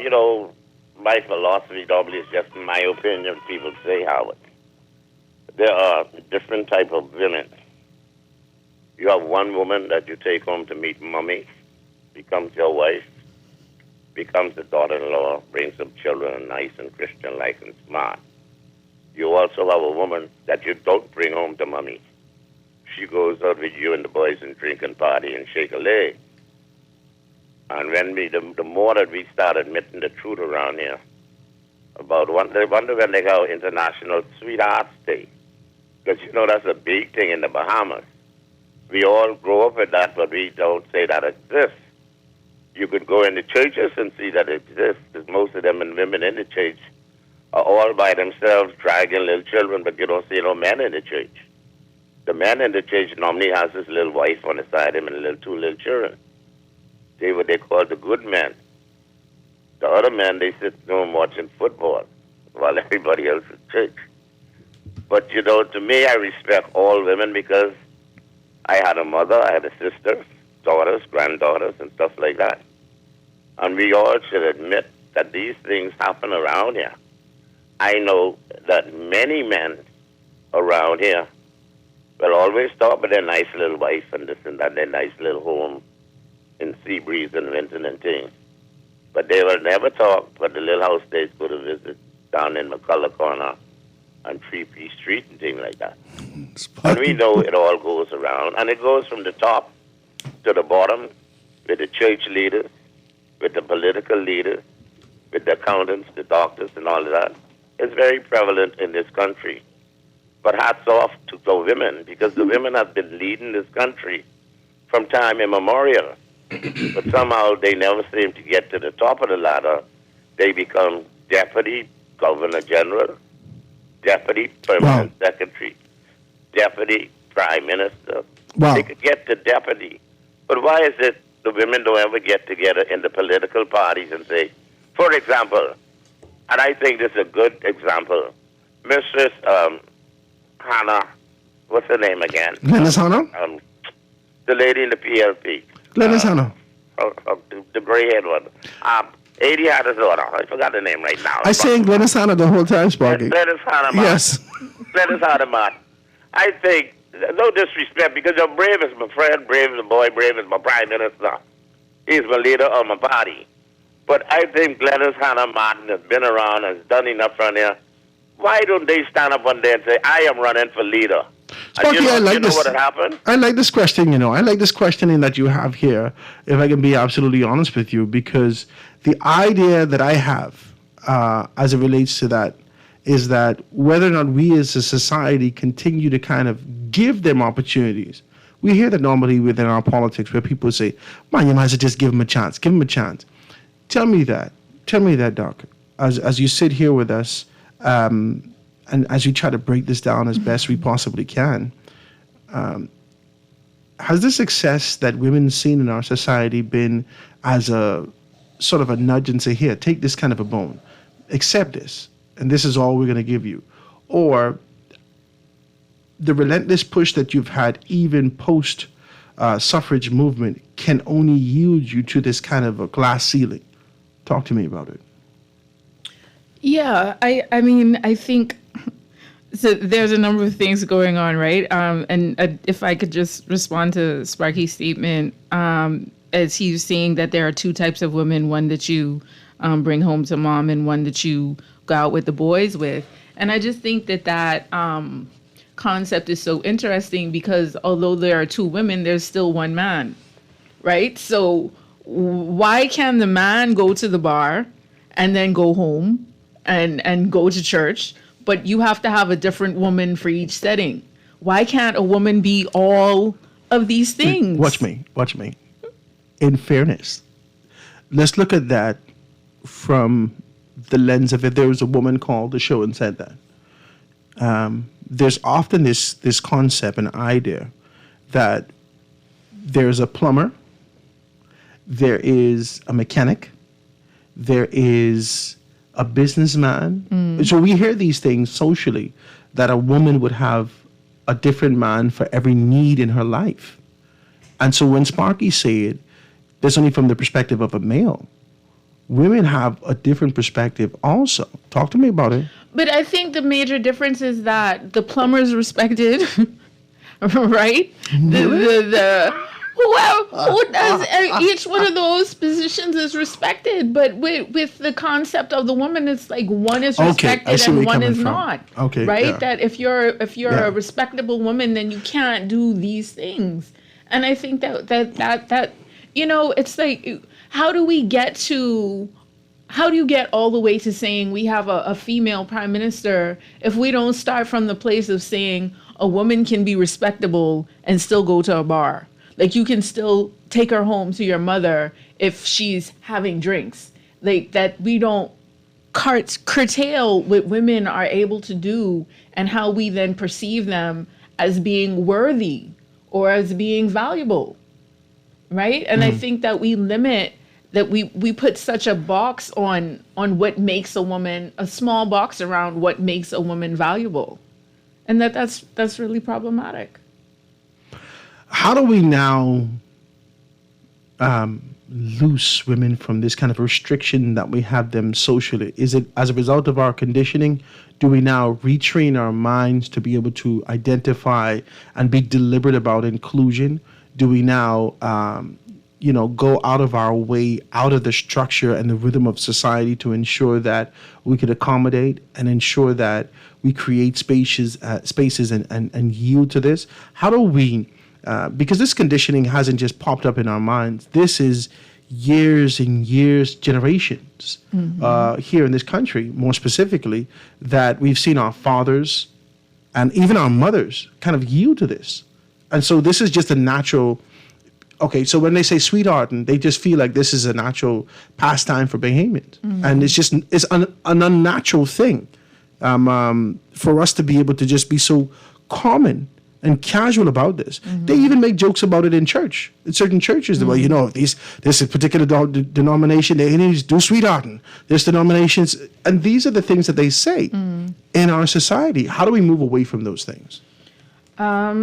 my philosophy normally is just my opinion. People say, Howard, there are different type of women. You have one woman that you take home to meet mommy, becomes your wife, becomes the daughter-in-law, brings some children, nice and Christian-like and smart. You also have a woman that you don't bring home to mommy. She goes out with you and the boys and drink and party and shake a leg. And when the more that we start admitting the truth around here about they wonder when they go International Sweethearts Day, because that's a big thing in the Bahamas. We all grow up with that, but we don't say that exists. You could go in the churches and see that it exists, because most of them and women in the church are all by themselves dragging little children, but you don't see no men in the church. The man in the church normally has his little wife on the side of him and two little children. They what they call the good men. The other men, they sit home watching football while everybody else is church. But, to me, I respect all women because I had a mother, I had a sister, daughters, granddaughters, and stuff like that. And we all should admit that these things happen around here. I know that many men around here will always talk about their nice little wife and this and that, their nice little home in Seabreeze and Linton and things. But they will never talk about the little house they go to visit down in McCullough Corner on 3P Street and things like that. And we know it all goes around. And it goes from the top to the bottom with the church leaders, with the political leaders, with the accountants, the doctors, and all of that. It's very prevalent in this country. But hats off to the women, because the women have been leading this country from time immemorial. But somehow they never seem to get to the top of the ladder. They become deputy governor general, deputy permanent secretary, deputy prime minister. They could get to deputy. But why is it the women don't ever get together in the political parties and say, for example, and I think this is a good example, Mrs. Hannah, what's her name again? Glennis Hannah? The lady in the PLP. Glennis Hannah. The gray-haired one. Adi had his daughter. I forgot the name right now. I saying Glennis Hannah the whole time, Sparky. Glennis Hannah. Yes. Glennis Hannah. I think, no disrespect, because Brave is my friend, Brave is my boy, Brave is my prime minister. He's my leader of my party. But I think Glennis Hannah Martin has been around, has done enough around here. Why don't they stand up one day and say, I am running for leader? Sparky, and I like this. What had happened? I like this question, I like this questioning that you have here, if I can be absolutely honest with you, because the idea that I have as it relates to that is that whether or not we as a society continue to kind of give them opportunities. We hear that normally within our politics where people say, man, you might as well just give them a chance. Give them a chance. Tell me that, Doc, as you sit here with us, and as we try to break this down as best we possibly can, has the success that women seen in our society been as a sort of a nudge and say, here, take this kind of a bone, accept this, and this is all we're going to give you? Or the relentless push that you've had even post suffrage movement can only yield you to this kind of a glass ceiling? Talk to me about it. Yeah, I mean, I think so there's a number of things going on, right? And if I could just respond to Sparky's statement, as he was saying that there are two types of women, one that you bring home to mom and one that you go out with the boys with. And I just think that concept is so interesting because although there are two women, there's still one man, right? So why can the man go to the bar and then go home and go to church, but you have to have a different woman for each setting? Why can't a woman be all of these things? Watch me. In fairness, let's look at that from the lens of if there was a woman called the show and said that. There's often this concept and idea that there's a plumber, there is a mechanic, there is a businessman. So we hear these things socially, that a woman would have a different man for every need in her life. And so when Sparky said, that's only from the perspective of a male, women have a different perspective also. Talk to me about it. But I think the major difference is that the plumber is respected, right? Who does each one of those positions is respected, but with the concept of the woman, it's like one is respected and one is not. Okay, right? Yeah. That if you're a respectable woman, then you can't do these things. And I think that it's like, how do you get all the way to saying we have a female prime minister if we don't start from the place of saying a woman can be respectable and still go to a bar? Like, you can still take her home to your mother if she's having drinks. Like, that we don't curtail what women are able to do and how we then perceive them as being worthy or as being valuable, right? And I think that we limit, that we put such a box on what makes a woman, a small box around what makes a woman valuable. and that's really problematic. How do we now loose women from this kind of restriction that we have them socially? Is it as a result of our conditioning? Do we now retrain our minds to be able to identify and be deliberate about inclusion? Do we now, go out of our way, out of the structure and the rhythm of society to ensure that we could accommodate and ensure that we create spaces and yield to this? How do we, because this conditioning hasn't just popped up in our minds, this is years and years, generations here in this country, more specifically, that we've seen our fathers and even our mothers kind of yield to this. And so this is just a natural, okay, so when they say sweetheart, and they just feel like this is a natural pastime for Bahamians. And it's an unnatural thing for us to be able to just be so common and casual about this. They even make jokes about it in church. In certain churches, well, this particular denomination, they do sweethearting. There's denominations, and these are the things that they say in our society. How do we move away from those things? I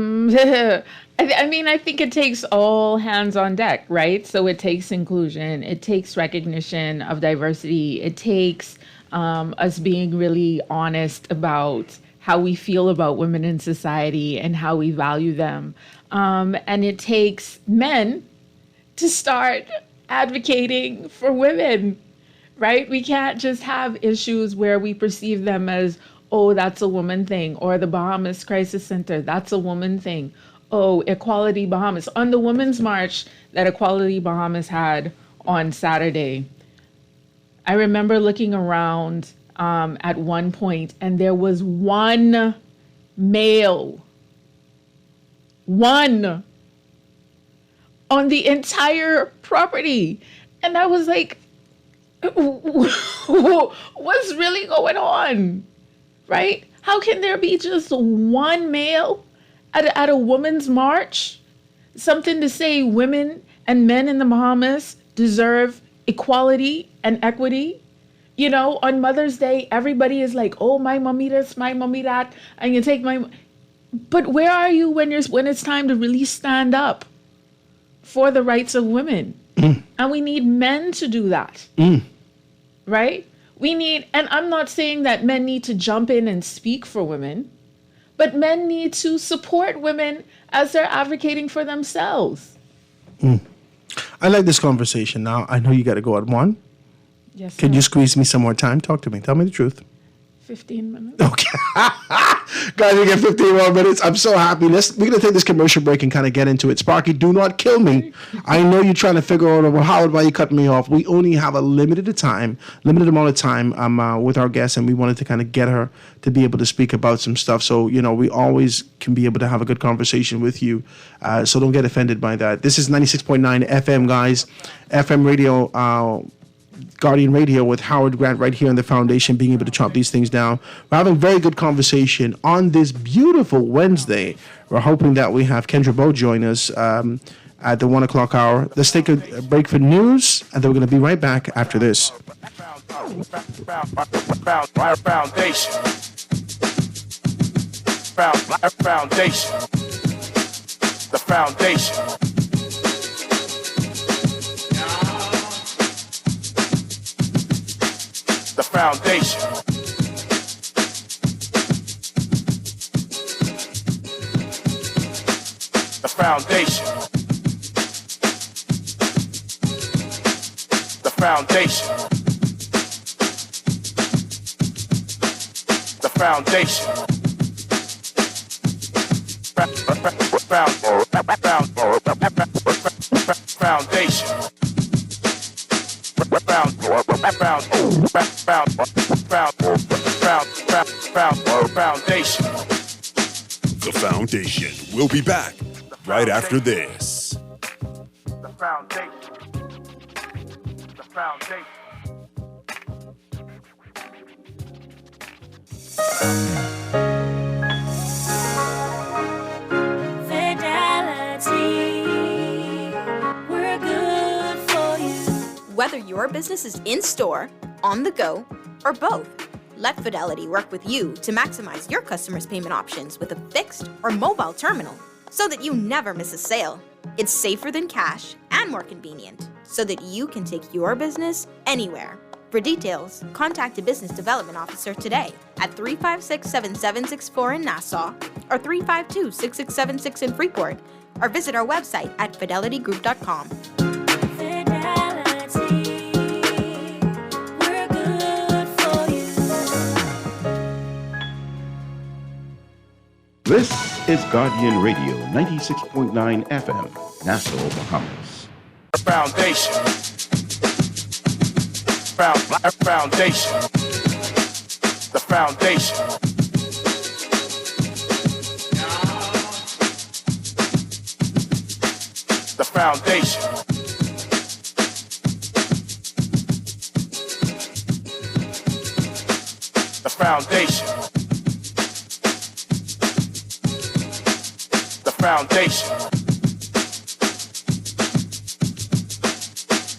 think it takes all hands on deck, right? So it takes inclusion. It takes recognition of diversity. It takes us being really honest about how we feel about women in society and how we value them. And it takes men to start advocating for women, right? We can't just have issues where we perceive them as, oh, that's a woman thing, or the Bahamas Crisis Center, that's a woman thing. Oh, Equality Bahamas. On the Women's March that Equality Bahamas had on Saturday, I remember looking around at one point, and there was one male, one on the entire property. And I was like, what's really going on, right? How can there be just one male at a women's march? Something to say women and men in the Bahamas deserve equality and equity. On Mother's Day, everybody is like, oh, my mommy this, my mommy that, and you take my... But where are you when it's time to really stand up for the rights of women? And we need men to do that, right? And I'm not saying that men need to jump in and speak for women, but men need to support women as they're advocating for themselves. I like this conversation. Now, I know you got to go at 1. Yes, Can you squeeze me some more time? Talk to me. Tell me the truth. 15 minutes. Okay. Guys, we get 15 more minutes. I'm so happy. We're going to take this commercial break and kind of get into it. Sparky, do not kill me. I know you're trying to figure out, well, Howard, why you cut me off. We only have a limited amount of time with our guest, and we wanted to kind of get her to be able to speak about some stuff. So, we always can be able to have a good conversation with you. So don't get offended by that. This is 96.9 FM, guys. FM radio, Guardian Radio with Howard Grant right here on the foundation, being able to chop these things down. We're having very good conversation on this beautiful Wednesday. We're hoping that we have Kendra Bowe join us at the 1 o'clock hour. Let's take a break for news, and then we're going to be right back after this. Foundation. The foundation. The foundation. The foundation. The foundation. The foundation. Foundation. The Foundation. We'll be back right after this. The foundation. The foundation. We're good for you. Whether your business is in store, on the go, or both, Let Fidelity work with you to maximize your customers' payment options with a fixed or mobile terminal so that you never miss a sale. It's safer than cash and more convenient so that you can take your business anywhere. For details, contact a business development officer today at 356-7764 in Nassau or 352-6676 in Freeport, or visit our website at fidelitygroup.com. This is Guardian Radio 96.9 FM, Nassau, Bahamas. Foundation. Foundation. The foundation. The foundation. The foundation. The foundation.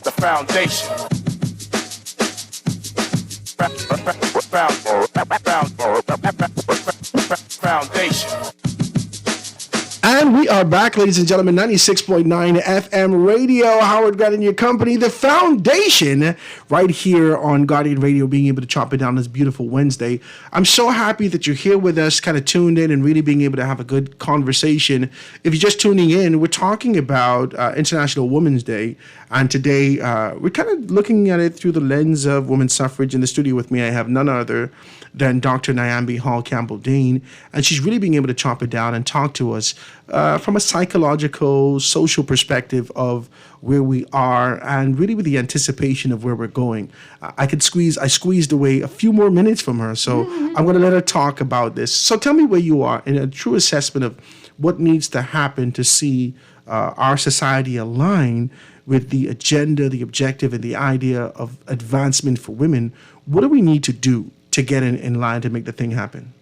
The foundation. Foundation. And we are back, ladies and gentlemen, 96.9 FM radio. Howard Grant and your company, The Foundation, right here on Guardian Radio, being able to chop it down this beautiful Wednesday. I'm so happy that you're here with us, kind of tuned in and really being able to have a good conversation. If you're just tuning in, we're talking about International Women's Day. And today, we're kind of looking at it through the lens of women's suffrage. In the studio with me, I have none other than Dr. Nyambi Hall Campbell-Dean. And she's really being able to chop it down and talk to us from a psychological, social perspective of where we are and really with the anticipation of where we're going. I squeezed away a few more minutes from her, so I'm going to let her talk about this. So tell me where you are in a true assessment of what needs to happen to see our society align with the agenda, the objective, and the idea of advancement for women. What do we need to do to get in line to make the thing happen?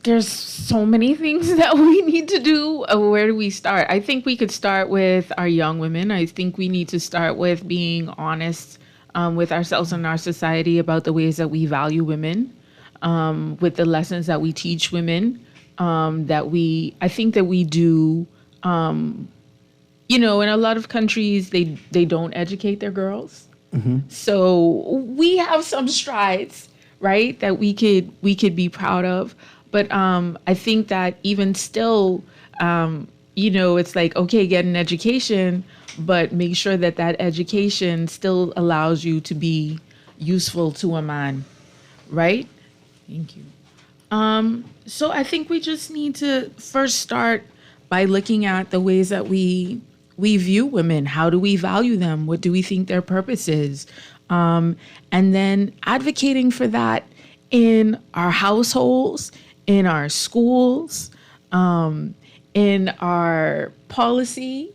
There's so many things that we need to do. Where do we start? I think we could start with our young women. I think we need to start with being honest with ourselves and our society about the ways that we value women, with the lessons that we teach women, I think that we do, in a lot of countries, they don't educate their girls. Mm-hmm. So we have some strides, right, that we could be proud of. But I think that even still, it's like, okay, get an education, but make sure that education still allows you to be useful to a man, right? Thank you. So I think we just need to first start by looking at the ways that we view women. How do we value them? What do we think their purpose is? And then advocating for that in our households, in our schools, in our policy,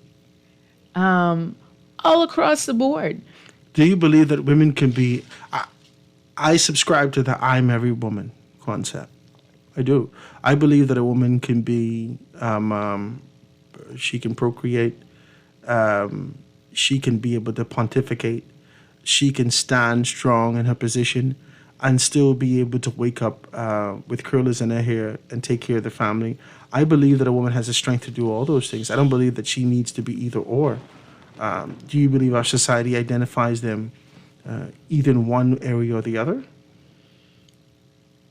all across the board. Do you believe that women can be... I subscribe to the I'm every woman concept. I do. I believe that a woman can be... she can procreate. She can be able to pontificate. She can stand strong in her position and still be able to wake up with curlers in her hair and take care of the family. I believe that a woman has the strength to do all those things. I don't believe that she needs to be either or. Do you believe our society identifies them either in one area or the other?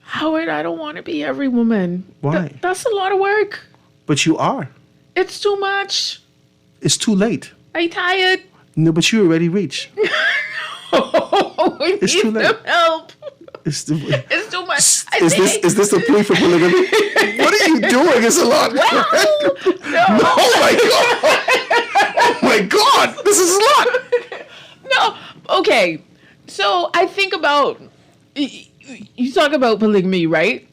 Howard, I don't want to be every woman. Why? That's a lot of work. But you are. It's too much. It's too late. I'm tired. No, but you already reached. It's too late. Some help. It's too much. Is this a plea for polygamy? What are you doing? It's a lot. Well, no. Oh my god! Oh my god! This is a lot. No. Okay. So I think about, you talk about polygamy, right?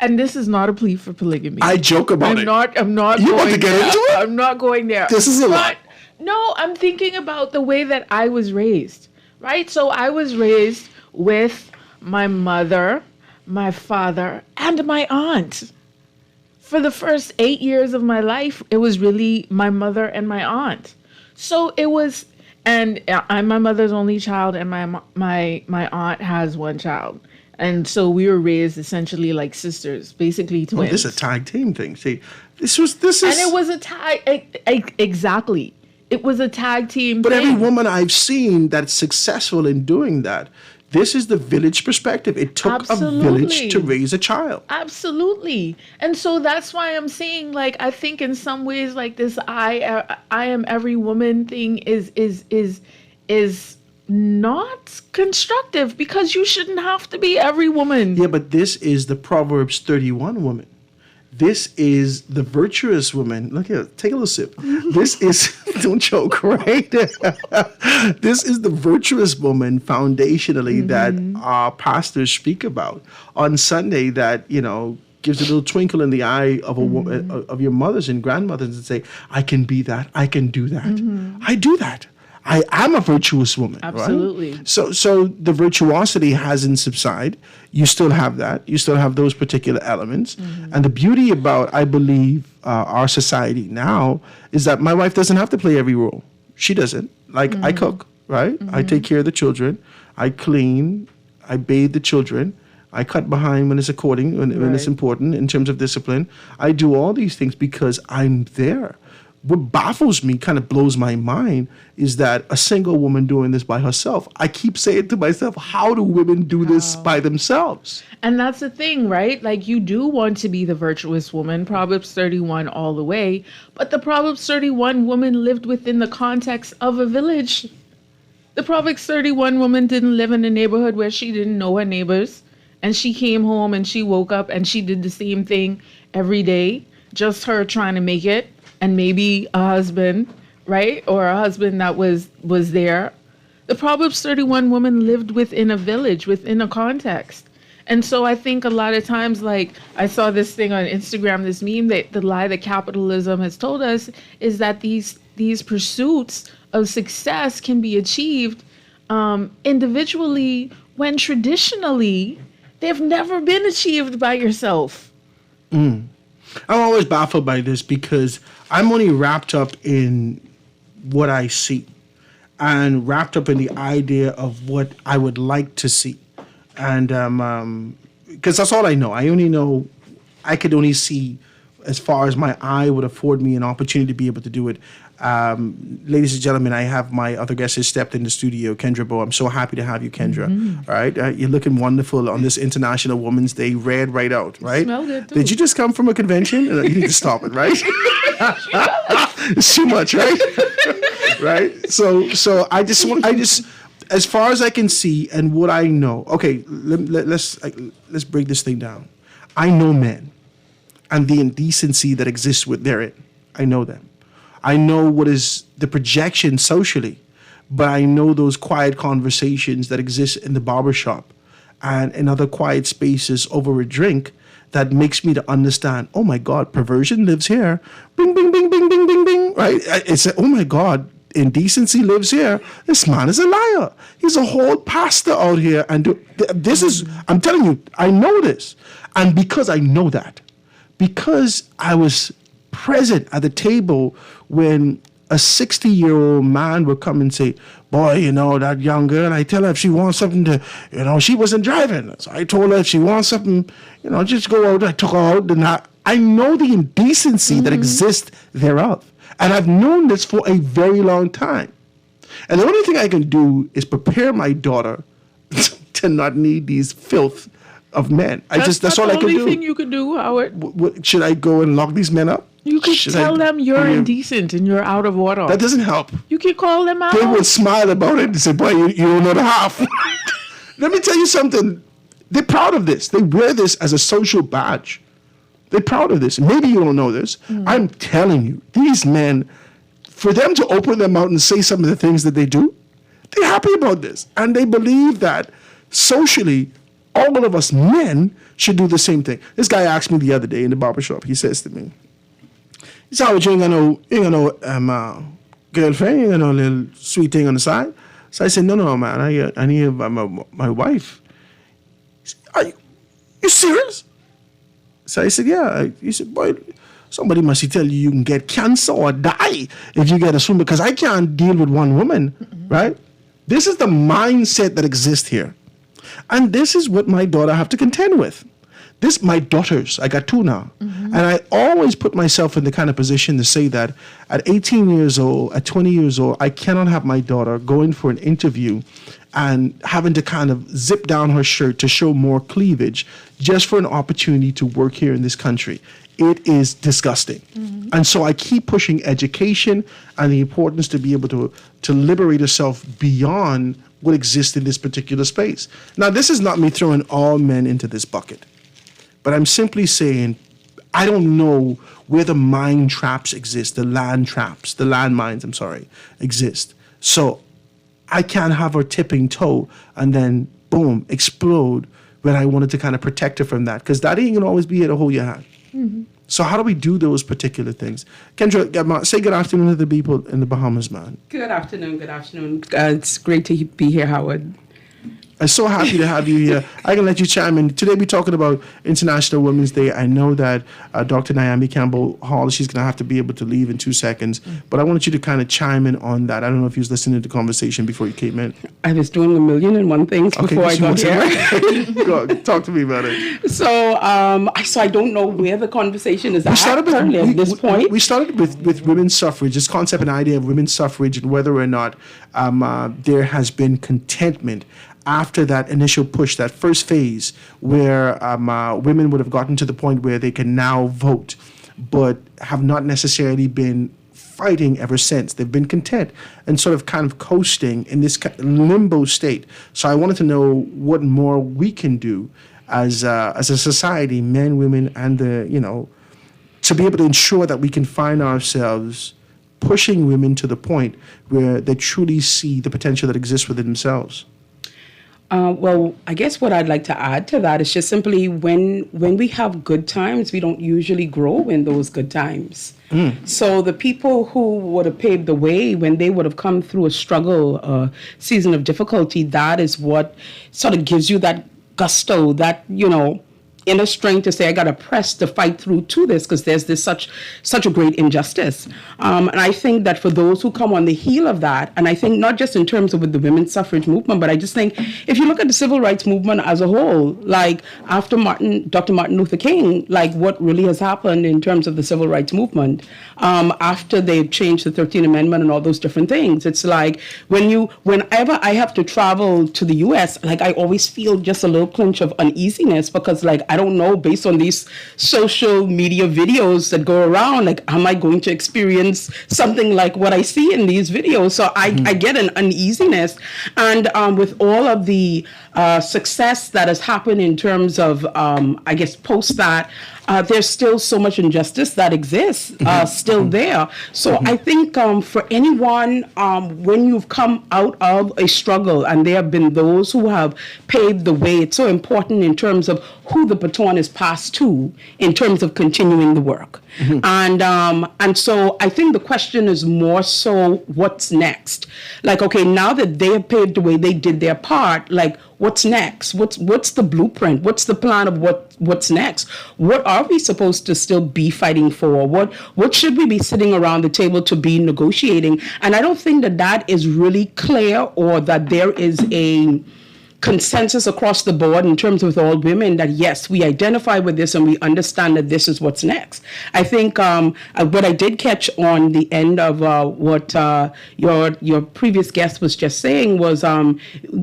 And this is not a plea for polygamy. I joke about it. I'm not. You want to get into it? I'm not going there. This is a lot. No, I'm thinking about the way that I was raised, right? So I was raised with my mother, my father, and my aunt. For the first 8 years of my life, it was really my mother and my aunt. So it was And I'm my mother's only child, and my aunt has one child. And so we were raised essentially like sisters, basically twins. This is a tag team thing. See, this is. And it was a tag, exactly. It was a tag team But thing. every woman I've seen that's successful in doing that, this is the village perspective. It took a village to raise a child. Absolutely. And so that's why I'm saying, like, I think in some ways, like, this I am every woman thing is not constructive, because you shouldn't have to be every woman. Yeah, but this is the Proverbs 31 woman. This is the virtuous woman. Look here, take a little sip. This is, don't choke, right? This is the virtuous woman foundationally that our pastors speak about on Sunday, that, you know, gives a little twinkle in the eye of a woman, of your mothers and grandmothers, and say, I can be that, I can do that. I do that. I am a virtuous woman. Absolutely. Right? So the virtuosity hasn't subsided. You still have that. You still have those particular elements. And the beauty about, I believe, our society now is that my wife doesn't have to play every role. She doesn't. Like, I cook, right? I take care of the children. I clean. I bathe the children. I cut behind when it's when it's important in terms of discipline. I do all these things because I'm there. What baffles me, kind of blows my mind, is that a single woman doing this by herself. I keep saying to myself, how do women do this by themselves? And that's the thing, right? Like, you do want to be the virtuous woman, Proverbs 31 all the way. But the Proverbs 31 woman lived within the context of a village. The Proverbs 31 woman didn't live in a neighborhood where she didn't know her neighbors. And she came home and she woke up and she did the same thing every day, just her trying to make it. And maybe a husband, right? Or a husband that was there. The Proverbs 31 woman lived within a village, within a context. And so I think a lot of times, like, I saw this thing on Instagram, this meme, that the lie that capitalism has told us is that these pursuits of success can be achieved individually, when traditionally they've never been achieved by yourself. I'm always baffled by this, because I'm only wrapped up in what I see and wrapped up in the idea of what I would like to see. And because that's all I know. I could only see as far as my eye would afford me an opportunity to be able to do it. Ladies and gentlemen, I have my other guest has stepped in the studio, Kendra Bow. I'm so happy to have you, Kendra. All right, you're looking wonderful on this International Women's Day, red right out, right? Smell good too. Did you just come from a convention? You need to stop it, right? It's too much, right? Right. So I just as far as I can see and what I know. Okay, let's break this thing down. I know men and the indecency that exists with therein. I know them. I know what is the projection socially, but I know those quiet conversations that exist in the barbershop and in other quiet spaces over a drink that makes me to understand, oh my God, perversion lives here. Bing, bing, bing, bing, bing, bing, bing, right? It's, oh my God, indecency lives here. This man is a liar. He's a whole pastor out here. And this is, I'm telling you, I know this. And because I know that, because I was present at the table when a 60-year-old man would come and say, boy, you know, that young girl, I tell her if she wants something to, you know, she wasn't driving. So I told her if she wants something, you know, just go out. I took her out. And I know the indecency that exists thereof. And I've known this for a very long time. And the only thing I can do is prepare my daughter to not need these filth of men. That's all I can do. That's the only thing you can do, Howard. Should I go and lock these men up? You could tell them you're indecent and you're out of order. That doesn't help. You can call them out. They would smile about it and say, boy, you don't know the half. Let me tell you something. They're proud of this. They wear this as a social badge. They're proud of this. Maybe you don't know this. I'm telling you, these men, for them to open their mouth and say some of the things that they do, they're happy about this. And they believe that socially, all of us men should do the same thing. This guy asked me the other day in the barbershop, he says to me, he said, Howard, you ain't got no girlfriend, you ain't got no little sweet thing on the side. So I said, no, man, I need my wife. He said, are you serious? So I said, yeah. He said, boy, somebody must tell you can get cancer or die if you get a swimmer, because I can't deal with one woman, right? This is the mindset that exists here. And this is what my daughter have to contend with. My daughters, I got 2 now. And I always put myself in the kind of position to say that at 18 years old, at 20 years old, I cannot have my daughter going for an interview and having to kind of zip down her shirt to show more cleavage just for an opportunity to work here in this country. It is disgusting. And so I keep pushing education and the importance to be able to liberate yourself beyond what exists in this particular space. Now, this is not me throwing all men into this bucket, but I'm simply saying I don't know where the mine traps exist, the landmines, exist. So I can't have her tipping toe and then, boom, explode when I wanted to kind of protect her from that, because that ain't going to always be able to hold your hand. So how do we do those particular things? Kendra, say good afternoon to the people in the Bahamas, man. Good afternoon. It's great to be here, Howard. I'm so happy to have you here. I can let you chime in. Today we're talking about International Women's Day. I know that Dr. Nyambi Campbell Hall, she's going to have to be able to leave in 2 seconds, but I wanted you to kind of chime in on that. I don't know if you was listening to the conversation before you came in. I was doing 1,000,001 things before I got here. Go on, talk to me about it. So I don't know where the conversation is at this point. We started with women's suffrage, this concept and idea of women's suffrage, and whether or not there has been contentment after that initial push, that first phase where women would have gotten to the point where they can now vote, but have not necessarily been fighting ever since. They've been content and sort of kind of coasting in this limbo state. So I wanted to know what more we can do as a society, men, women, and to be able to ensure that we can find ourselves pushing women to the point where they truly see the potential that exists within themselves. Well, I guess what I'd like to add to that is just simply when we have good times, we don't usually grow in those good times. So the people who would have paved the way when they would have come through a struggle, a season of difficulty, that is what sort of gives you that gusto, that, inner strength to say, I got to press to fight through to this because there's this such a great injustice. And I think that for those who come on the heel of that, and I think not just in terms of with the women's suffrage movement, but I just think if you look at the civil rights movement as a whole, like after Dr. Martin Luther King, like what really has happened in terms of the civil rights movement, after they've changed the 13th Amendment and all those different things, it's like whenever I have to travel to the US, like I always feel just a little clinch of uneasiness because like I don't know, based on these social media videos that go around, like, am I going to experience something like what I see in these videos? So I get an uneasiness. And with all of the success that has happened in terms of, I guess, post that, there's still so much injustice that exists still there. So I think for anyone, when you've come out of a struggle and there have been those who have paved the way, it's so important in terms of who the baton is passed to in terms of continuing the work. And so I think the question is more so what's next? Like, okay, now that they have paved the way, they did their part, like, what's next? What's the blueprint? What's the plan of what's next? What are we supposed to still be fighting for? What should we be sitting around the table to be negotiating? And I don't think that is really clear, or that there is a consensus across the board in terms of all women that yes, we identify with this and we understand that this is what's next. I think what I did catch on the end of what your previous guest was just saying was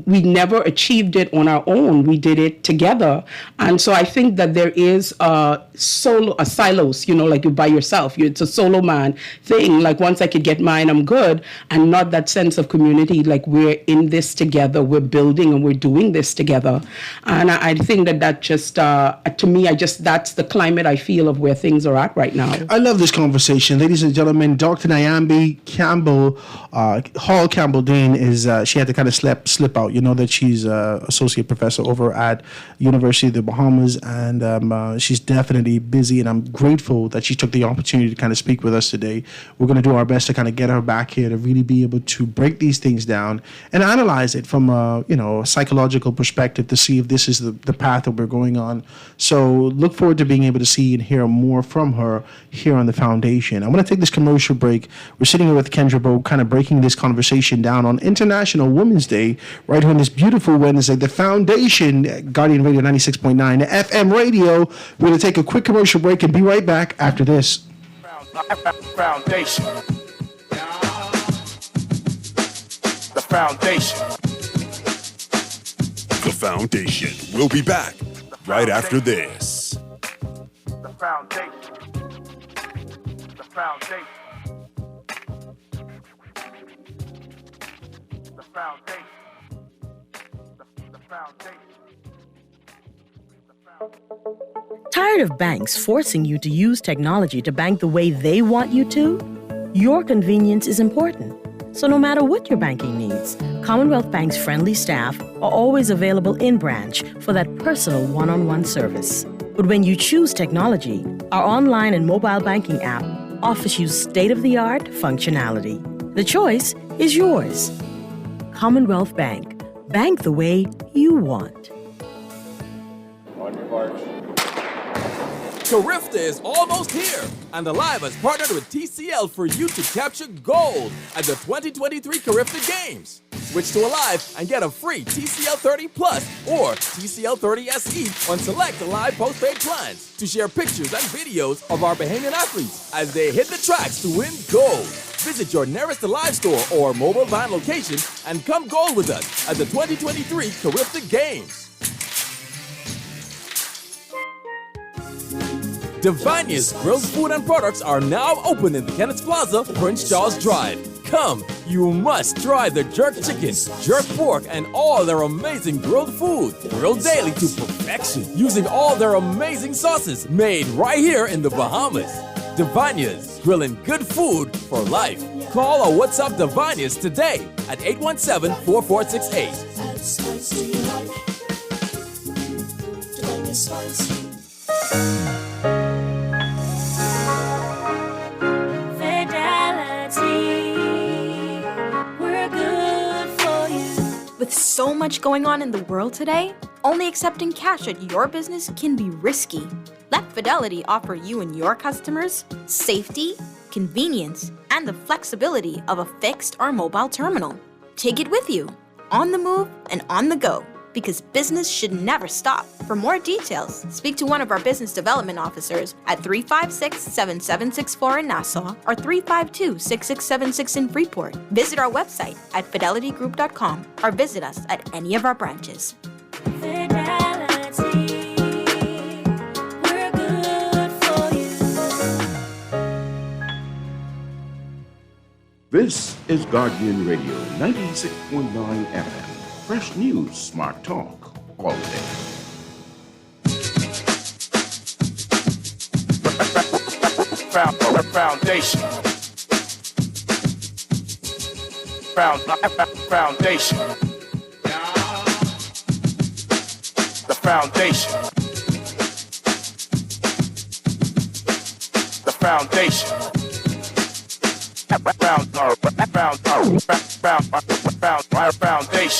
we never achieved it on our own. We did it together. And so I think that there is a silos, like you're by yourself. It's a solo man thing. Like once I could get mine, I'm good. And not that sense of community, like we're in this together, we're building and we're doing this together. And I think that just, to me, that's the climate I feel of where things are at right now. I love this conversation. Ladies and gentlemen, Dr. Nyambi Campbell, Hall Campbell Dean she had to kind of slip out. You know that she's associate professor over at University of the Bahamas, and she's definitely busy, and I'm grateful that she took the opportunity to kind of speak with us today. We're going to do our best to kind of get her back here to really be able to break these things down and analyze it from a psychological sociological perspective to see if this is the path that we're going on. So look forward to being able to see and hear more from her here on the foundation. I'm going to take this commercial break. We're sitting here with Kendra Bowe, kind of breaking this conversation down on International Women's Day, right here on this beautiful Wednesday. The foundation, Guardian Radio 96.9 FM radio. We're going to take a quick commercial break and be right back after this. Foundation. The foundation. The foundation. We'll be back right after this. The foundation. The foundation. The foundation. The foundation. Tired of banks forcing you to use technology to bank the way they want you to? Your convenience is important. So no matter what your banking needs, Commonwealth Bank's friendly staff are always available in branch for that personal one-on-one service. But when you choose technology, our online and mobile banking app offers you state-of-the-art functionality. The choice is yours. Commonwealth Bank. Bank the way you want. Carifta is almost here, and the Live has partnered with TCL for you to capture gold at the 2023 Carifta Games. Switch to Alive and get a free TCL 30 Plus or TCL 30 SE on select Alive postpaid plans to share pictures and videos of our Bahamian athletes as they hit the tracks to win gold. Visit your nearest Alive store or mobile van location and come gold with us at the 2023 Carifta Games. Divania's grilled food and products are now open in the Kenneth Plaza, Prince Charles Drive. Come, you must try their jerk chicken, jerk pork, and all their amazing grilled food. Grilled daily to perfection, using all their amazing sauces made right here in the Bahamas. Divania's, grilling good food for life. Call or WhatsApp Divania's today at 817-4468. With so much going on in the world today, only accepting cash at your business can be risky. Let Fidelity offer you and your customers safety, convenience, and the flexibility of a fixed or mobile terminal. Take it with you, on the move and on the go, because business should never stop. For more details, speak to one of our business development officers at 356-7764 in Nassau or 352-6676 in Freeport. Visit our website at fidelitygroup.com or visit us at any of our branches. Fidelity, we're good for you. This is Guardian Radio 96.9 FM. Fresh news, smart talk, all day. Foundation. Foundation. The foundation. The foundation. Foundation.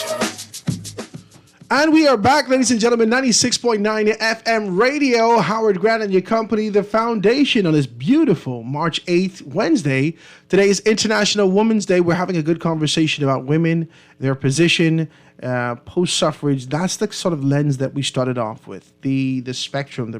And we are back, ladies and gentlemen, 96.9 FM radio. Howard Grant and your company, The Foundation, on this beautiful March 8th, Wednesday. Today is International Women's Day. We're having a good conversation about women, their position, post-suffrage. That's the sort of lens that we started off with, the spectrum,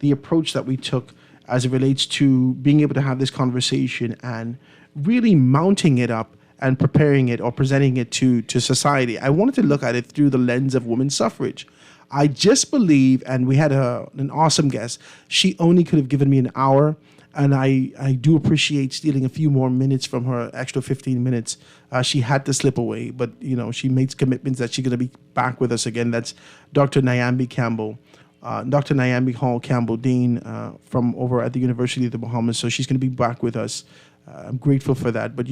the approach that we took as it relates to being able to have this conversation and really mounting it up and preparing it or presenting it to society. I wanted to look at it through the lens of women's suffrage. I just believe, and we had an awesome guest, she only could have given me an hour, and I do appreciate stealing a few more minutes from her, extra 15 minutes. She had to slip away, but she made commitments that she's going to be back with us again. That's Dr. Nyambi Campbell. Dr. Nyambi Hall Campbell, Dean from over at the University of the Bahamas. So she's going to be back with us. I'm grateful for that. But,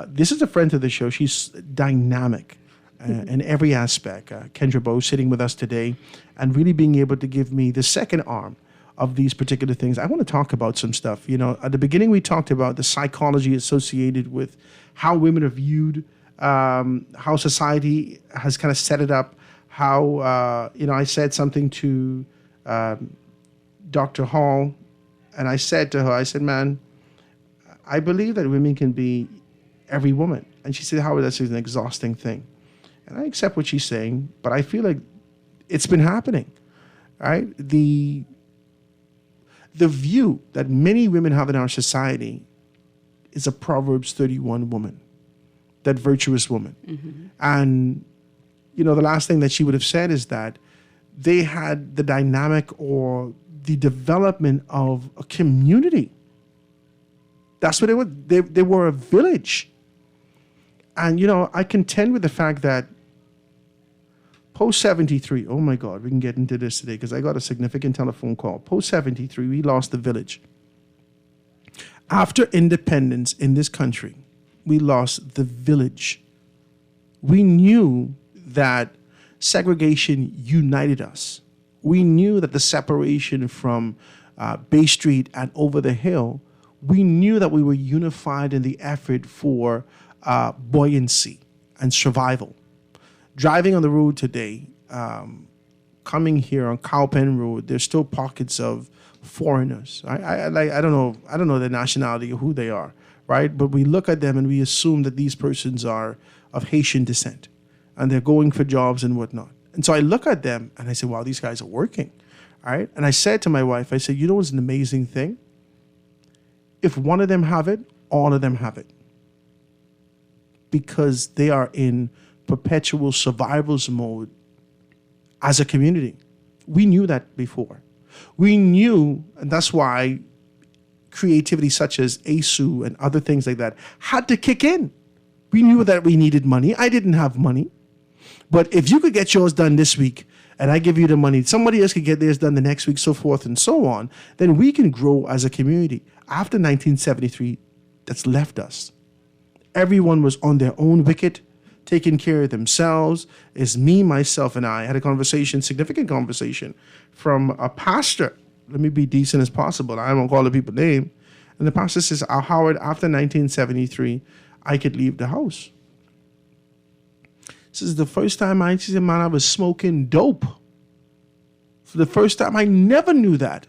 this is a friend of the show. She's dynamic in every aspect. Kendra Bowe sitting with us today and really being able to give me the second arm of these particular things. I want to talk about some stuff. At the beginning, we talked about the psychology associated with how women are viewed how society has kind of set it up. How I said something to Dr. Hall, and I said to her, I said, man, I believe that women can be every woman. And she said, Howard, that's an exhausting thing. And I accept what she's saying, but I feel like it's been happening, right? The view that many women have in our society is a Proverbs 31 woman, that virtuous woman. Mm-hmm. And, the last thing that she would have said is that they had the dynamic or the development of a community. That's what they were. They were a village. And, I contend with the fact that post 73, oh my God, we can get into this today because I got a significant telephone call. Post 73, we lost the village. After independence in this country, we lost the village. We knew that segregation united us. We knew that the separation from Bay Street and over the hill, we knew that we were unified in the effort for buoyancy and survival. Driving on the road today, coming here on Cowpen Road, there's still pockets of foreigners. I don't know the nationality or who they are, right? But we look at them and we assume that these persons are of Haitian descent, and they're going for jobs and whatnot. And so I look at them and I say, wow, these guys are working, all right? And I said to my wife, I said, what's an amazing thing? If one of them have it, all of them have it, because they are in perpetual survival's mode as a community. We knew that before. We knew, and that's why creativity such as ASU and other things like that had to kick in. We knew that we needed money. I didn't have money. But if you could get yours done this week and I give you the money, somebody else could get theirs done the next week, so forth and so on, then we can grow as a community. After 1973, that's left us. Everyone was on their own wicket, taking care of themselves. It's me, myself, and I had a conversation, significant conversation, from a pastor. Let me be decent as possible. I won't call the people name. And the pastor says, Howard, after 1973, I could leave the house. This is the first time I was smoking dope. For the first time, I never knew that.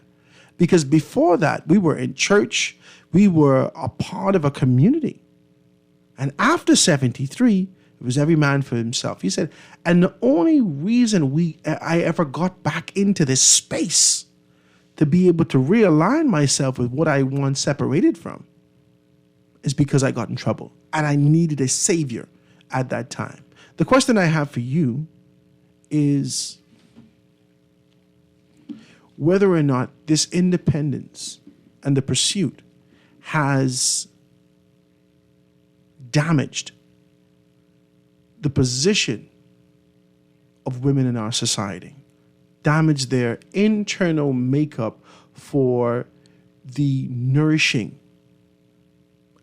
Because before that, we were in church. We were a part of a community. And after 73, it was every man for himself. He said, and the only reason I ever got back into this space to be able to realign myself with what I once separated from is because I got in trouble. And I needed a savior at that time. The question I have for you is whether or not this independence and the pursuit has damaged the position of women in our society, damaged their internal makeup for the nourishing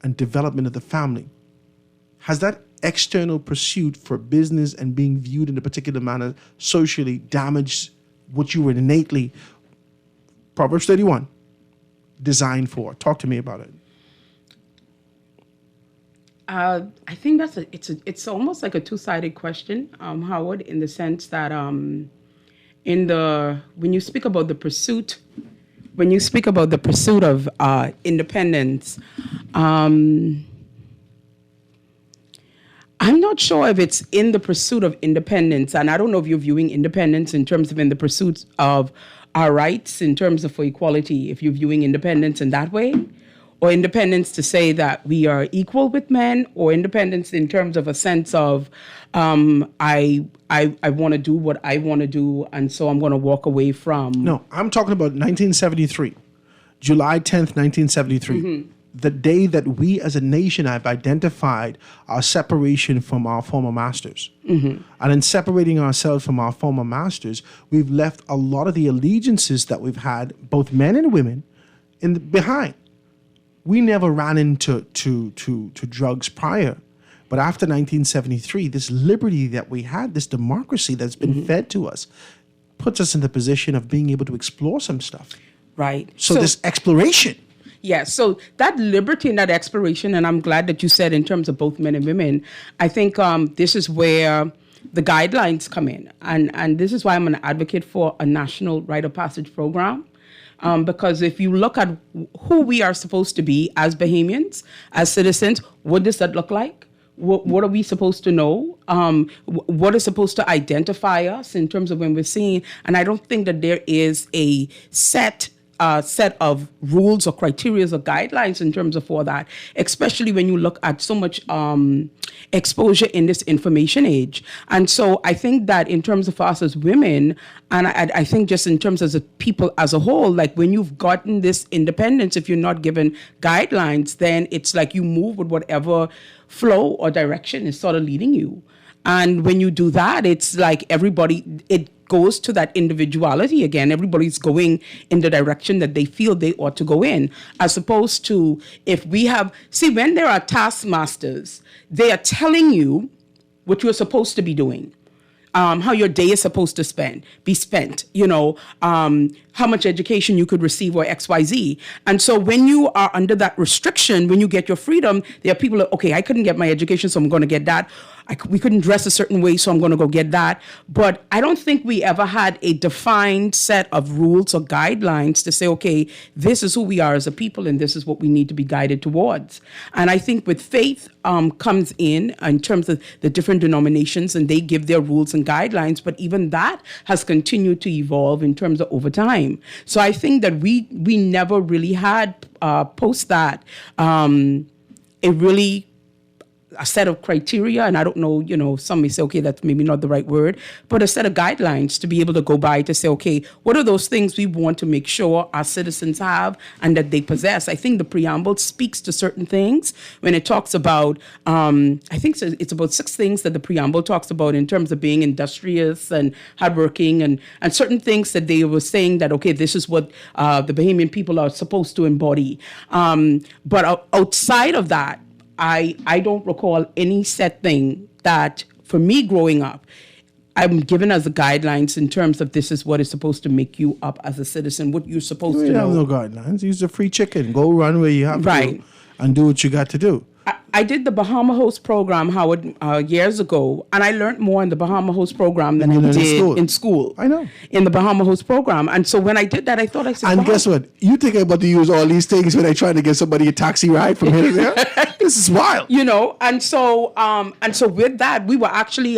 and development of the family. Has that external pursuit for business and being viewed in a particular manner socially damaged what you were innately, Proverbs 31, designed for? Talk to me about it. I think it's almost like a two-sided question, Howard, in the sense that when you speak about the pursuit of independence, I'm not sure if it's in the pursuit of independence, and I don't know if you're viewing independence in terms of in the pursuit of our rights, in terms of for equality, if you're viewing independence in that way, or independence to say that we are equal with men, or independence in terms of a sense of I want to do what I want to do, and so I'm going to walk away from. No, I'm talking about 1973, July 10th, 1973. Mm-hmm. The day that we as a nation have identified our separation from our former masters. Mm-hmm. And in separating ourselves from our former masters, we've left a lot of the allegiances that we've had, both men and women, behind. We never ran into drugs prior. But after 1973, this liberty that we had, this democracy that's been mm-hmm. fed to us, puts us in the position of being able to explore some stuff. Right. So this exploration. Yeah, so that liberty and that exploration, and I'm glad that you said in terms of both men and women, I think this is where the guidelines come in. And this is why I'm an advocate for a national rite of passage program. Because if you look at who we are supposed to be as Bahamians, as citizens, what does that look like? What are we supposed to know? What is supposed to identify us in terms of when we're seeing? And I don't think that there is a set of rules or criteria or guidelines in terms of for that, especially when you look at so much exposure in this information age. And so I think that in terms of us as women, and I think just in terms of people as a whole, like when you've gotten this independence, if you're not given guidelines, then it's like you move with whatever flow or direction is sort of leading you. And when you do that, it's like it goes to that individuality again. Everybody's going in the direction that they feel they ought to go in, as opposed to when there are taskmasters, they are telling you what you're supposed to be doing. How your day is supposed to be spent, how much education you could receive or XYZ. And so when you are under that restriction, when you get your freedom, there are people okay, I couldn't get my education, so I'm going to get that. We couldn't dress a certain way, so I'm going to go get that. But I don't think we ever had a defined set of rules or guidelines to say, okay, this is who we are as a people, and this is what we need to be guided towards. And I think with faith comes in terms of the different denominations, and they give their rules and guidelines, but even that has continued to evolve in terms of over time. So I think that we never really had post that a set of criteria, and I don't know, some may say, okay, that's maybe not the right word, but a set of guidelines to be able to go by to say, okay, what are those things we want to make sure our citizens have and that they possess? I think the preamble speaks to certain things when it talks about, I think it's about 6 things that the preamble talks about in terms of being industrious and hardworking and certain things that they were saying that, okay, this is what the Bahamian people are supposed to embody. But outside of that, I don't recall any set thing that, for me growing up, I'm given as the guidelines in terms of this is what is supposed to make you up as a citizen, what you're supposed to know. You have no guidelines. Use a free chicken. Go run where you have to and do what you got to do. I did the Bahama Host program, Howard, years ago, and I learned more in the Bahama Host program than I did in school. I know. In the Bahama Host program. And so when I did that, I said, and guess what? You think I'm about to use all these things when I try to get somebody a taxi ride from here to there? This is wild. And so with that, we were actually,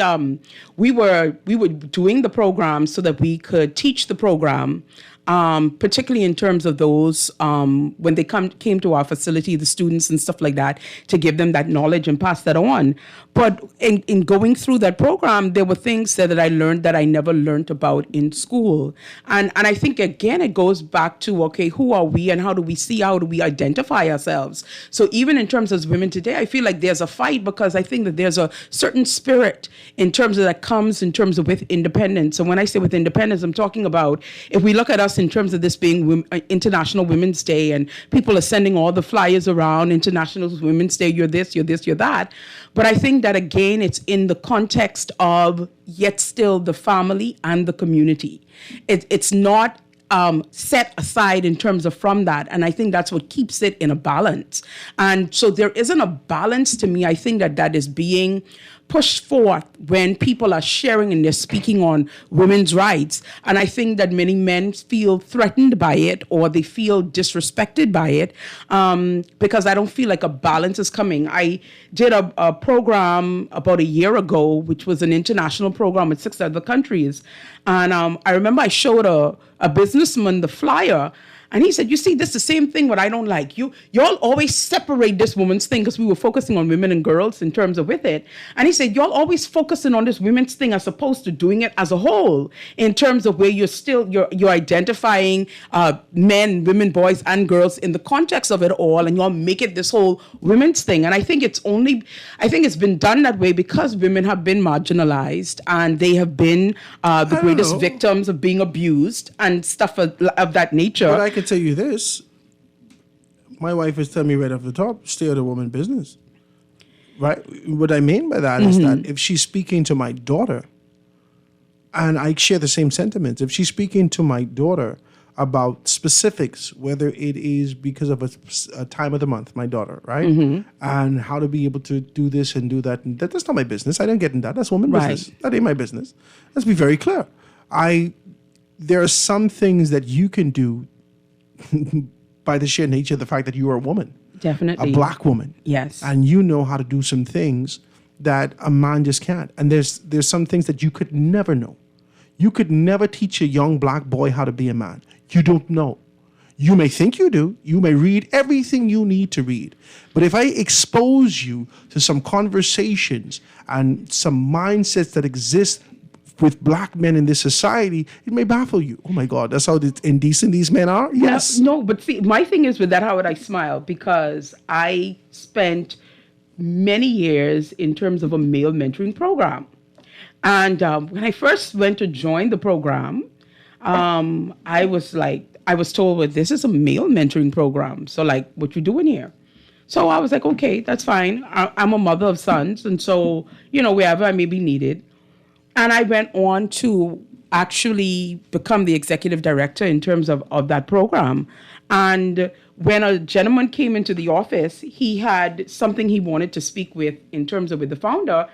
we were doing the program so that we could teach the program. Particularly in terms of those, when they came to our facility, the students and stuff like that, to give them that knowledge and pass that on. But in going through that program, there were things that I learned that I never learned about in school. And I think, again, it goes back to, okay, who are we and how do we identify ourselves? So even in terms of women today, I feel like there's a fight because I think that there's a certain spirit in terms of that comes in terms of with independence. And when I say with independence, I'm talking about if we look at us in terms of this being International Women's Day and people are sending all the flyers around, International Women's Day, you're this, you're this, you're that. But I think that, again, it's in the context of yet still the family and the community. It's not set aside in terms of from that. And I think that's what keeps it in a balance. And so there isn't a balance to me. I think that is being pushed forth when people are sharing and they're speaking on women's rights. And I think that many men feel threatened by it or they feel disrespected by it because I don't feel like a balance is coming. I did a program about a year ago, which was an international program with 6 other countries. And I remember I showed a businessman the flyer. And he said, you see, this is the same thing what I don't like. Y'all always separate this woman's thing because we were focusing on women and girls in terms of with it. And he said, y'all always focusing on this women's thing as opposed to doing it as a whole in terms of where you're identifying men, women, boys, and girls in the context of it all. And y'all make it this whole women's thing. And I think it's been done that way because women have been marginalized and they have been the greatest victims of being abused and stuff of that nature. But I can tell you this. My wife is telling me right off the top, stay out of woman business. Right? What I mean by that is that if she's speaking to my daughter, and I share the same sentiments, if she's speaking to my daughter about specifics, whether it is because of a time of the month, my daughter, right? Mm-hmm. And how to be able to do this and do that. And that's not my business. I don't get in that. That's woman Right. business. That ain't my business. Let's be very clear. There are some things that you can do by the sheer nature of the fact that you are a woman. Definitely. A black woman. Yes. And you know how to do some things that a man just can't. And there's some things that you could never know. You could never teach a young black boy how to be a man. You don't know. You may think you do. You may read everything you need to read. But if I expose you to some conversations and some mindsets that exist with black men in this society, it may baffle you. Oh my God, that's how indecent these men are? Yes. No, but see, my thing is with that, Howard, I smile because I spent many years in terms of a male mentoring program. And when I first went to join the program, I was told, well, this is a male mentoring program. So like, what you doing here? So I was like, okay, that's fine. I'm a mother of sons. And so, wherever I may be needed. And I went on to actually become the executive director in terms of that program. And when a gentleman came into the office, he had something he wanted to speak with the founder.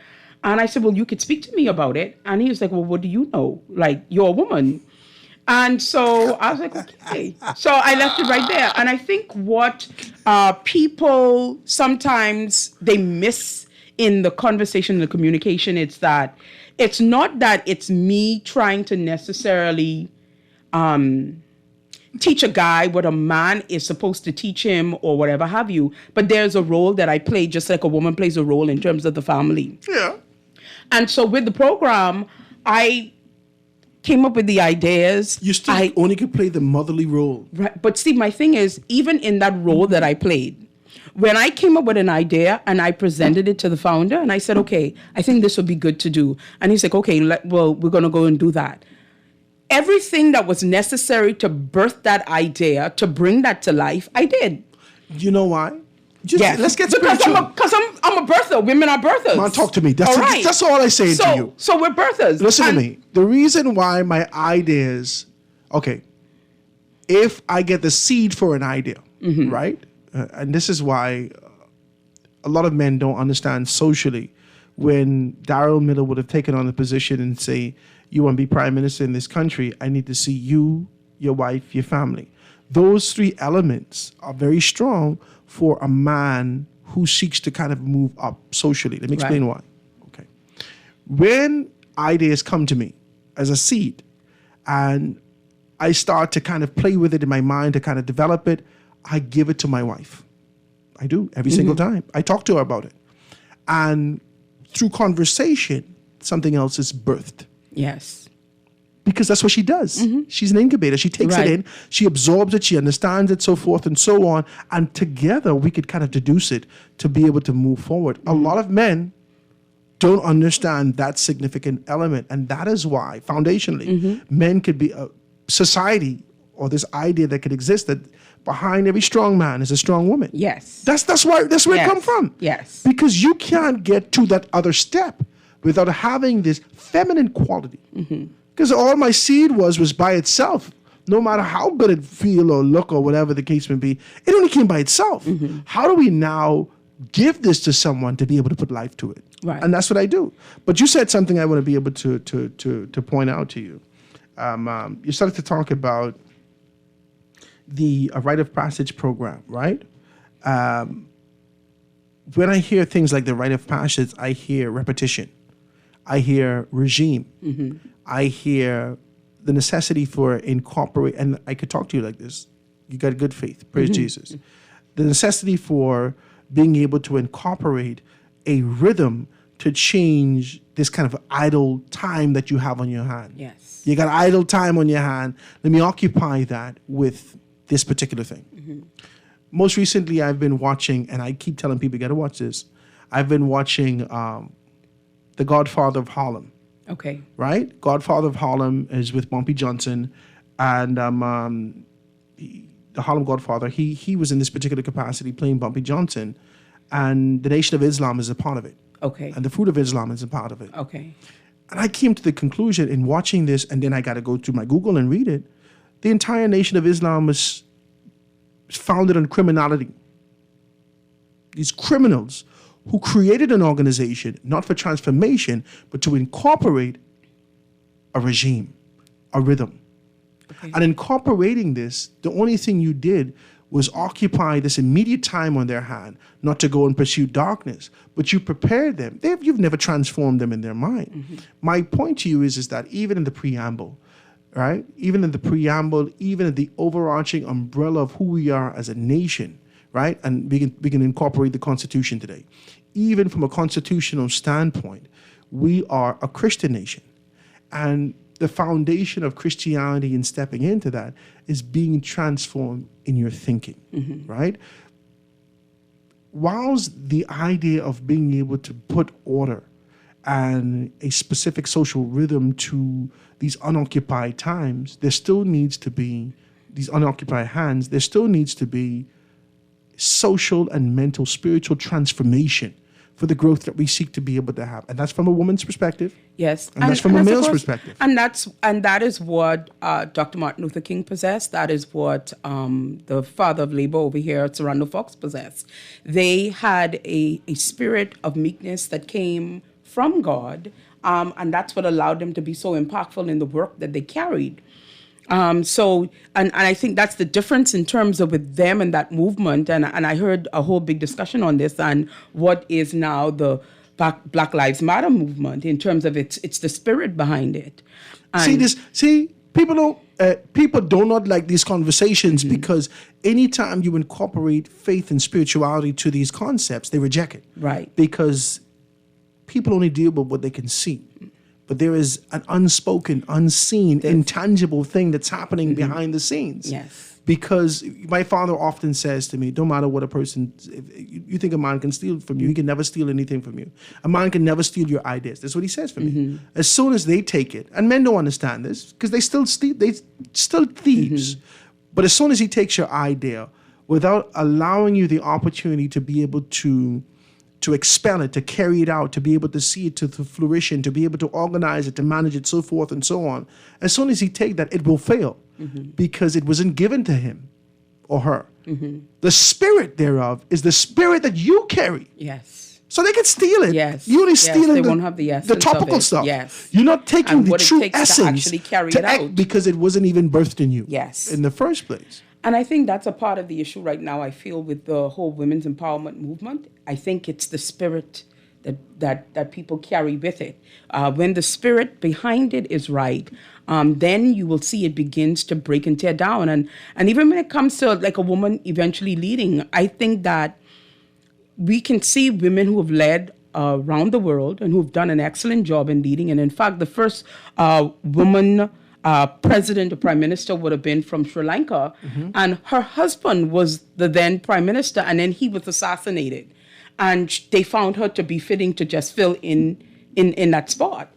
And I said, well, you could speak to me about it. And he was like, well, what do you know? Like, you're a woman. And so I was like, okay. So I left it right there. And I think what people sometimes they miss in the conversation, the communication, it's that it's not that it's me trying to necessarily teach a guy what a man is supposed to teach him or whatever have you, but there's a role that I play just like a woman plays a role in terms of the family. Yeah. And so with the program, I came up with the ideas. You still only could play the motherly role. Right. But see, my thing is, even in that role that I played, when I came up with an idea and I presented it to the founder and I said, okay, I think this would be good to do. And he's like, okay, well, we're going to go and do that. Everything that was necessary to birth that idea, to bring that to life, I did. You know why? Yes. Let's get spiritual. Because I'm a birther. Women are birthers. Man, talk to me. That's all I say to you. So we're birthers. Listen to me. The reason why my ideas, okay, if I get the seed for an idea, right? And this is why a lot of men don't understand socially when Daryl Miller would have taken on the position and say, you want to be prime minister in this country, I need to see you, your wife, your family. Those three elements are very strong for a man who seeks to kind of move up socially. Let me explain why. Okay. When ideas come to me as a seed and I start to kind of play with it in my mind to kind of develop it, I give it to my wife. I do every single time. I talk to her about it. And through conversation, something else is birthed. Yes. Because that's what she does. She's an incubator. She takes it in, she absorbs it, she understands it, so forth and so on. And together we could kind of deduce it to be able to move forward. A lot of men don't understand that significant element. And that is why, foundationally, men could be a society or this idea that could exist that behind every strong man is a strong woman. Yes. That's where it comes from. Yes. Because you can't get to that other step without having this feminine quality. Because all my seed was by itself. No matter how good it feel or look or whatever the case may be, it only came by itself. How do we now give this to someone to be able to put life to it? Right. And that's what I do. But you said something I want to be able to point out to you. You started to talk about the rite of passage program, right? When I hear things like the rite of passage, I hear repetition. I hear regime. I hear the necessity for incorporate, and I could talk to you like this. You got good faith, praise Jesus. The necessity for being able to incorporate a rhythm to change this kind of idle time that you have on your hand. Yes. You got idle time on your hand. Let me occupy that with this particular thing. Most recently, I've been watching, and I keep telling people, you got to watch this. I've been watching The Godfather of Harlem. Okay. Right? Godfather of Harlem is with Bumpy Johnson, and the Harlem Godfather, he was in this particular capacity playing Bumpy Johnson, and the Nation of Islam is a part of it. Okay. And the Fruit of Islam is a part of it. Okay. And I came to the conclusion in watching this, and then I got to go to my Google and read it, The entire nation of Islam was founded on criminality. These criminals who created an organization, not for transformation, but to incorporate a regime, a rhythm. Okay. And incorporating this, the only thing you did was occupy this immediate time on their hand, not to go and pursue darkness, but you prepared them. You've never transformed them in their mind. Mm-hmm. My point to you is that even in the preamble, right? Even in the preamble, even in the overarching umbrella of who we are as a nation, right? And we can incorporate the Constitution today. Even from a constitutional standpoint, we are a Christian nation. And the foundation of Christianity in stepping into that is being transformed in your thinking, mm-hmm. right? Whilst the idea of being able to put order and a specific social rhythm to these unoccupied times, there still needs to be, these unoccupied hands, there still needs to be social and mental, spiritual transformation for the growth that we seek to be able to have. And that's from a woman's perspective. Yes. And that's from a male's perspective. And that is what Dr. Martin Luther King possessed. That is what the father of labor over here, Sir Randall Fox, possessed. They had a spirit of meekness that came from God, and that's what allowed them to be so impactful in the work that they carried. And I think that's the difference in terms of with them and that movement. And I heard a whole big discussion on this and what is now the Black Lives Matter movement in terms of it's the spirit behind it. And people do not like these conversations mm-hmm. because anytime you incorporate faith and spirituality to these concepts, they reject it. Right. Because people only deal with what they can see. But there is an unspoken, unseen, intangible thing that's happening mm-hmm. behind the scenes. Yes. Because my father often says to me, don't matter what a person, if you think a man can steal from you, he can never steal anything from you. A man can never steal your ideas. That's what he says for me. Mm-hmm. As soon as they take it, and men don't understand this, because they still thieves. Mm-hmm. But as soon as he takes your idea, without allowing you the opportunity to be able to expel it, to carry it out, to be able to see it to fruition, to be able to organize it, to manage it, so forth and so on. As soon as he take that, it will fail mm-hmm. because it wasn't given to him or her. Mm-hmm. The spirit thereof is the spirit that you carry. Yes. So they can steal it. Yes. You're only stealing they won't have the topical stuff. Yes. You're not taking and the true essence to actually carry it out because it wasn't even birthed in you. Yes. In the first place. And I think that's a part of the issue right now, I feel, with the whole women's empowerment movement. I think it's the spirit that people carry with it. When the spirit behind it is right, then you will see it begins to break and tear down. And even when it comes to like a woman eventually leading, I think that we can see women who have led around the world and who have done an excellent job in leading. And in fact, the first woman president or prime minister would have been from Sri Lanka, mm-hmm. and her husband was the then prime minister, and then he was assassinated, and they found her to be fitting to just fill in that spot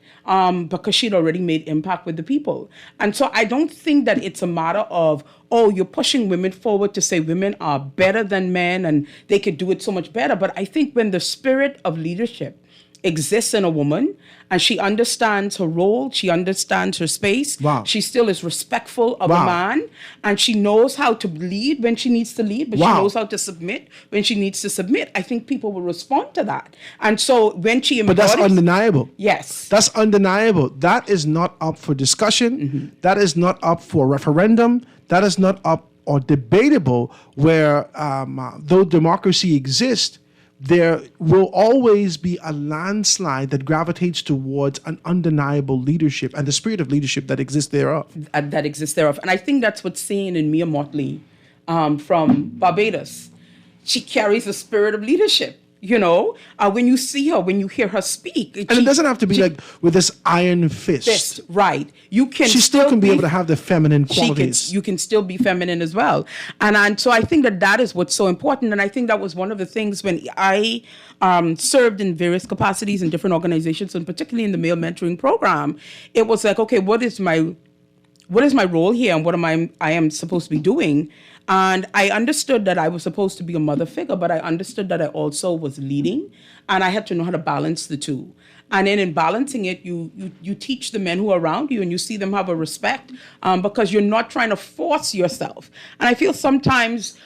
because she'd already made impact with the people. And so I don't think that it's a matter of, oh, you're pushing women forward to say women are better than men and they could do it so much better. But I think when the spirit of leadership exists in a woman and she understands her role, she understands her space, wow. she still is respectful of wow. a man, and she knows how to lead when she needs to lead, but wow. she knows how to submit when she needs to submit. I think people will respond to that. And so when she embodies... But that's undeniable. Yes. That's undeniable. That is not up for discussion. Mm-hmm. That is not up for referendum. That is not up or debatable where though democracy exists, there will always be a landslide that gravitates towards an undeniable leadership and the spirit of leadership that exists thereof. And I think that's what's seen in Mia Mottley from Barbados. She carries a spirit of leadership. You know, when you see her, when you hear her speak. And it doesn't have to be like with this iron fist. Right. You can. She still can be able to have the feminine qualities. You can still be feminine as well. And so I think that is what's so important. And I think that was one of the things when I served in various capacities in different organizations, and particularly in the male mentoring program, it was like, okay, what is my role here and what I am supposed to be doing? And I understood that I was supposed to be a mother figure, but I understood that I also was leading, and I had to know how to balance the two. And then in balancing it, you teach the men who are around you and you see them have a respect because you're not trying to force yourself. And I feel sometimes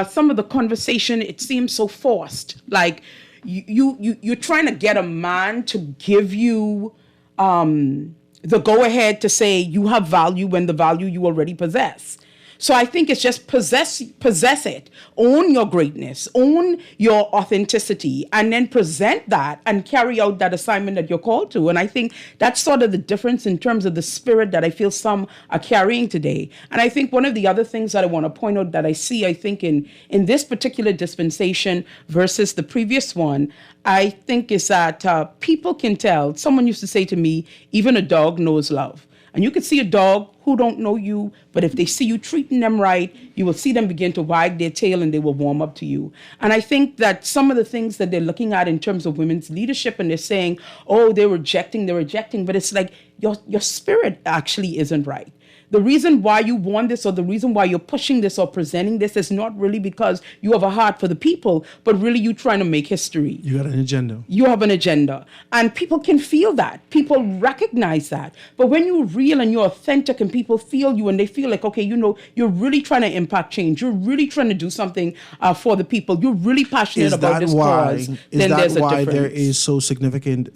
some of the conversation, it seems so forced. Like you're trying to get a man to give you the go-ahead to say you have value when the value you already possess. So I think it's just possess it, own your greatness, own your authenticity, and then present that and carry out that assignment that you're called to. And I think that's sort of the difference in terms of the spirit that I feel some are carrying today. And I think one of the other things that I want to point out that I see, I think in this particular dispensation versus the previous one, I think is that people can tell. Someone used to say to me, even a dog knows love. And you could see a dog who don't know you, but if they see you treating them right, you will see them begin to wag their tail and they will warm up to you. And I think that some of the things that they're looking at in terms of women's leadership, and they're saying, oh, they're rejecting, but it's like your spirit actually isn't right. The reason why you want this or the reason why you're pushing this or presenting this is not really because you have a heart for the people, but really you trying to make history. You got an agenda. You have an agenda. And people can feel that. People recognize that. But when you're real and you're authentic and people feel you and they feel like, okay, you're really trying to impact change. You're really trying to do something for the people. You're really passionate about this cause. Then there's a difference. Is that why there is so significant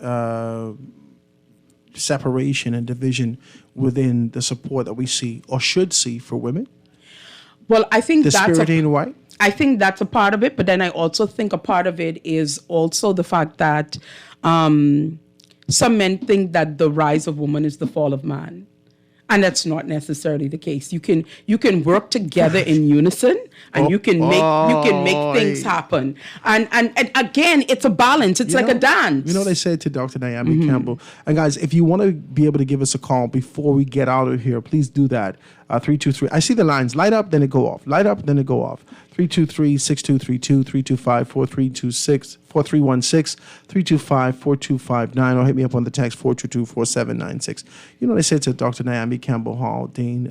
separation and division within the support that we see or should see for women? Well, I think the spirit ain't white. I think that's a part of it, but then I also think a part of it is also the fact that some men think that the rise of woman is the fall of man. And that's not necessarily the case. You can work together in unison, and you can make things happen. And again, it's a balance. It's like a dance. You know what I said to Dr. Naomi Campbell? And guys, if you want to be able to give us a call before we get out of here, please do that. 323. I see the lines light up, then it go off. Light up, then it go off. 323-6232, 325-4326, 4316, 325-4259, or hit me up on the text 422-4796. You know what I said to Dr. Naomi Campbell Hall, Dean,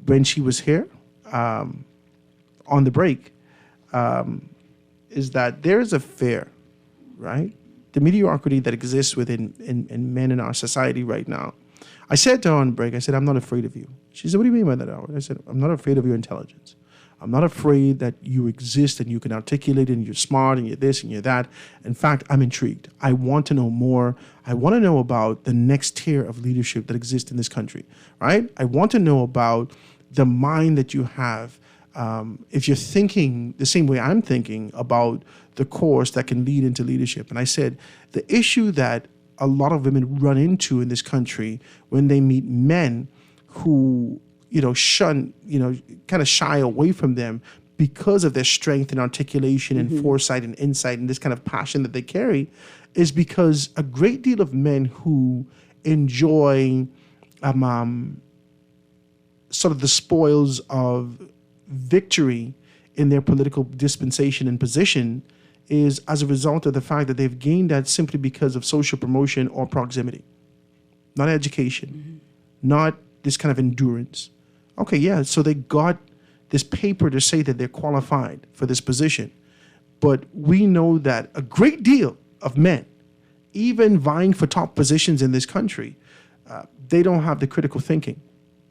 when she was here on the break, is that there is a fear, right? The mediocrity that exists within in men in our society right now. I said to her on break, I said, I'm not afraid of you. She said, what do you mean by that, Howard? I said, I'm not afraid of your intelligence. I'm not afraid that you exist and you can articulate and you're smart and you're this and you're that. In fact, I'm intrigued. I want to know more. I want to know about the next tier of leadership that exists in this country, right? I want to know about the mind that you have. If you're thinking the same way I'm thinking about the course that can lead into leadership. And I said, the issue that a lot of women run into in this country when they meet men who, shun, kind of shy away from them because of their strength and articulation and foresight and insight and this kind of passion that they carry, is because a great deal of men who enjoy sort of the spoils of victory in their political dispensation and position is as a result of the fact that they've gained that simply because of social promotion or proximity, not education, not this kind of endurance. Okay, yeah, so they got this paper to say that they're qualified for this position. But we know that a great deal of men, even vying for top positions in this country, they don't have the critical thinking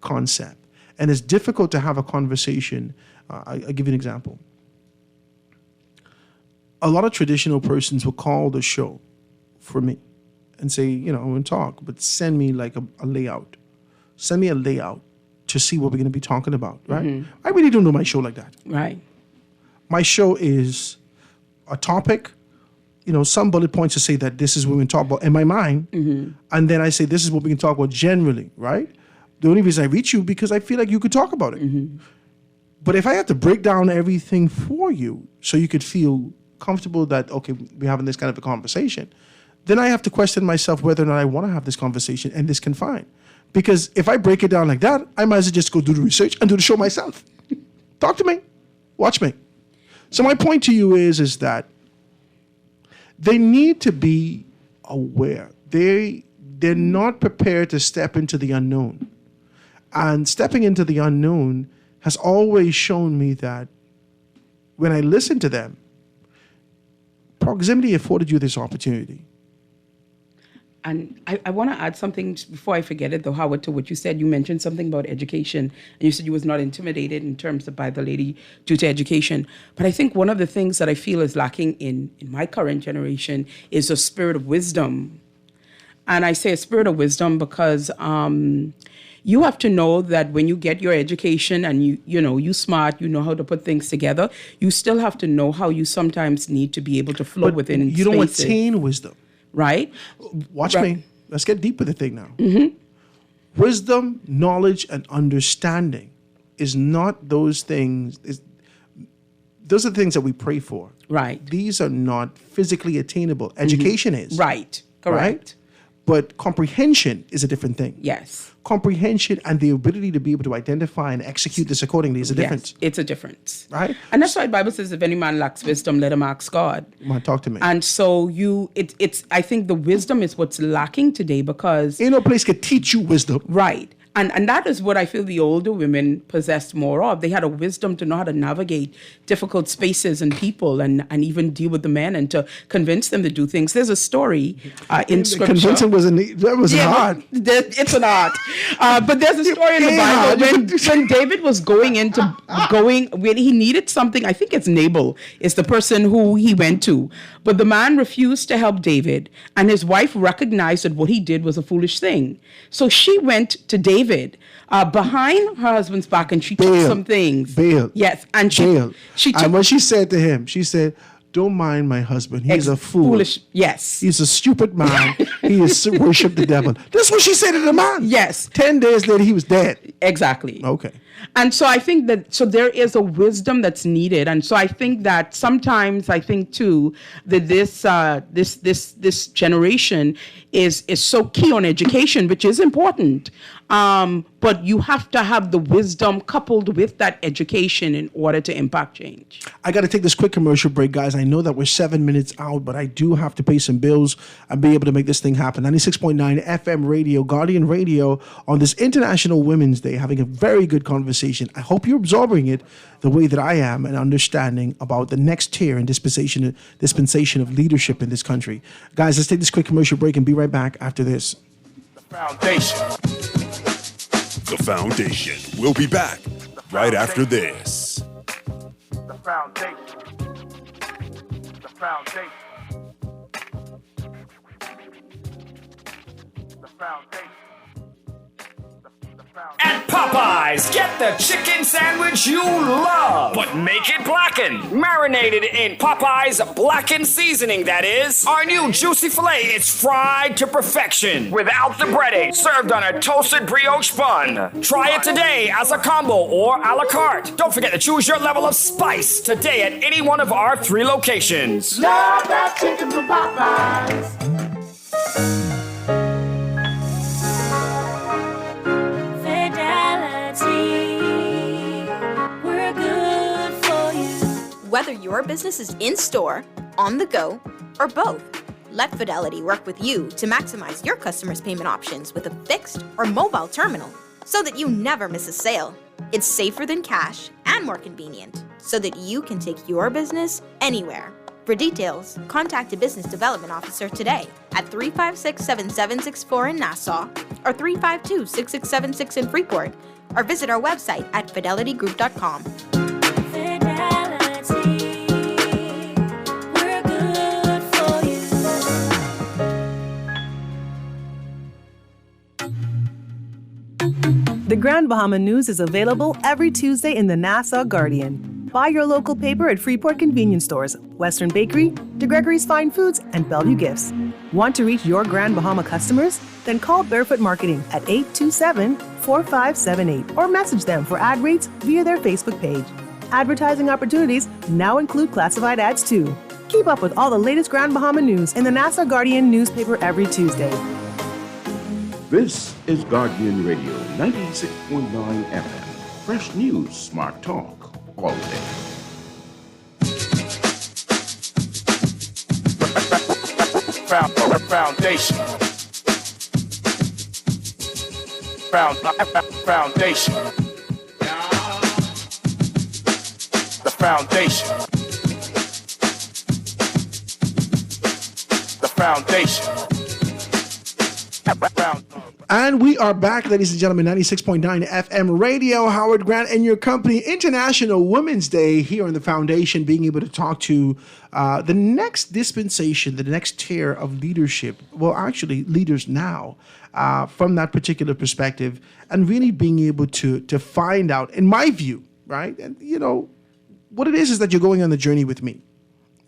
concept. And it's difficult to have a conversation. I'll give you an example. A lot of traditional persons will call the show for me and say, and talk, but send me like a layout. Send me a layout to see what we're going to be talking about, right? I really don't know my show like that. Right. My show is a topic, some bullet points to say that this is what we can talk about in my mind. And then I say, this is what we can talk about generally, right? The only reason I reach you because I feel like you could talk about it. But if I have to break down everything for you so you could feel comfortable that, okay, we're having this kind of a conversation, then I have to question myself whether or not I want to have this conversation and this confined. Because if I break it down like that, I might as well just go do the research and do the show myself. Talk to me. Watch me. So my point to you is that they need to be aware. They're not prepared to step into the unknown. And stepping into the unknown has always shown me that when I listen to them, proximity afforded you this opportunity. I want to add something before I forget it, though, Howard, to what you said. You mentioned something about education, and you said you was not intimidated in terms of by the lady due to education. But I think one of the things that I feel is lacking in my current generation is a spirit of wisdom. And I say a spirit of wisdom because you have to know that when you get your education and you smart, you know how to put things together, you still have to know how you sometimes need to be able to flow within you don't attain wisdom. Right? Watch me. Let's get deep with the thing now. Mm-hmm. Wisdom, knowledge, and understanding is not those things. Those are the things that we pray for. Right. These are not physically attainable. Education is. Right. Correct. Right? But comprehension is a different thing. Yes. Comprehension and the ability to be able to identify and execute this accordingly is a difference. Yes, it's a difference. Right? And that's why the Bible says, if any man lacks wisdom, let him ask God. Come on, talk to me. And so I think the wisdom is what's lacking today because... Ain't no place could teach you wisdom. Right. And that is what I feel the older women possessed more of. They had a wisdom to know how to navigate difficult spaces and people and even deal with the men and to convince them to do things. There's a story in Scripture. Convincing wasn't hard. It's an art. But there's a story in the Bible when David was going, when he needed something. I think it's Nabal is the person who he went to. But the man refused to help David. And his wife recognized that what he did was a foolish thing. So she went to David behind her husband's back and she took some things. Yes. And she took, and when she said to him, she said, don't mind my husband. He's a fool. Foolish. Yes. He's a stupid man. He has worshipped the devil. That's what she said to the man. Yes. 10 days later, he was dead. Exactly. Okay. And so I think so there is a wisdom that's needed. And so I think that sometimes too, that this generation is so key on education, which is important. But you have to have the wisdom coupled with that education in order to impact change. I got to take this quick commercial break, guys. I know that we're 7 minutes out, but I do have to pay some bills and be able to make this thing happen. 96.9 FM radio, Guardian Radio, on this International Women's Day, having a very good conversation. I hope you're absorbing it the way that I am and understanding about the next tier and dispensation of leadership in this country. Guys, let's take this quick commercial break and be right back after this. The Foundation. We'll be back right after this. The Foundation. The Foundation. The Foundation. At Popeyes, get the chicken sandwich you love, but make it blackened. Marinated in Popeyes blackened seasoning, that is. Our new juicy filet is fried to perfection without the breading, served on a toasted brioche bun. Try it today as a combo or a la carte. Don't forget to choose your level of spice today at any one of our 3 locations. Love that chicken from Popeyes. Whether your business is in-store, on the go, or both, let Fidelity work with you to maximize your customers' payment options with a fixed or mobile terminal so that you never miss a sale. It's safer than cash and more convenient so that you can take your business anywhere. For details, contact a business development officer today at 356-7764 in Nassau or 352-6676 in Freeport, or visit our website at fidelitygroup.com. The Grand Bahama News is available every Tuesday in the Nassau Guardian. Buy your local paper at Freeport convenience stores, Western Bakery, DeGregory's Fine Foods, and Bellevue Gifts. Want to reach your Grand Bahama customers? Then call Barefoot Marketing at 827-4578 or message them for ad rates via their Facebook page. Advertising opportunities now include classified ads too. Keep up with all the latest Grand Bahama news in the Nassau Guardian newspaper every Tuesday. This is Guardian Radio 96.9 FM. Fresh news, smart talk, all day. Foundation. Foundation. The Foundation. The Foundation. And we are back, ladies and gentlemen, 96.9 FM radio, Howard Grant and your company, International Women's Day here on the foundation, being able to talk to the next dispensation, the next tier of leadership, well, actually leaders now, from that particular perspective, and really being able to find out, in my view, right, and what it is that you're going on the journey with me,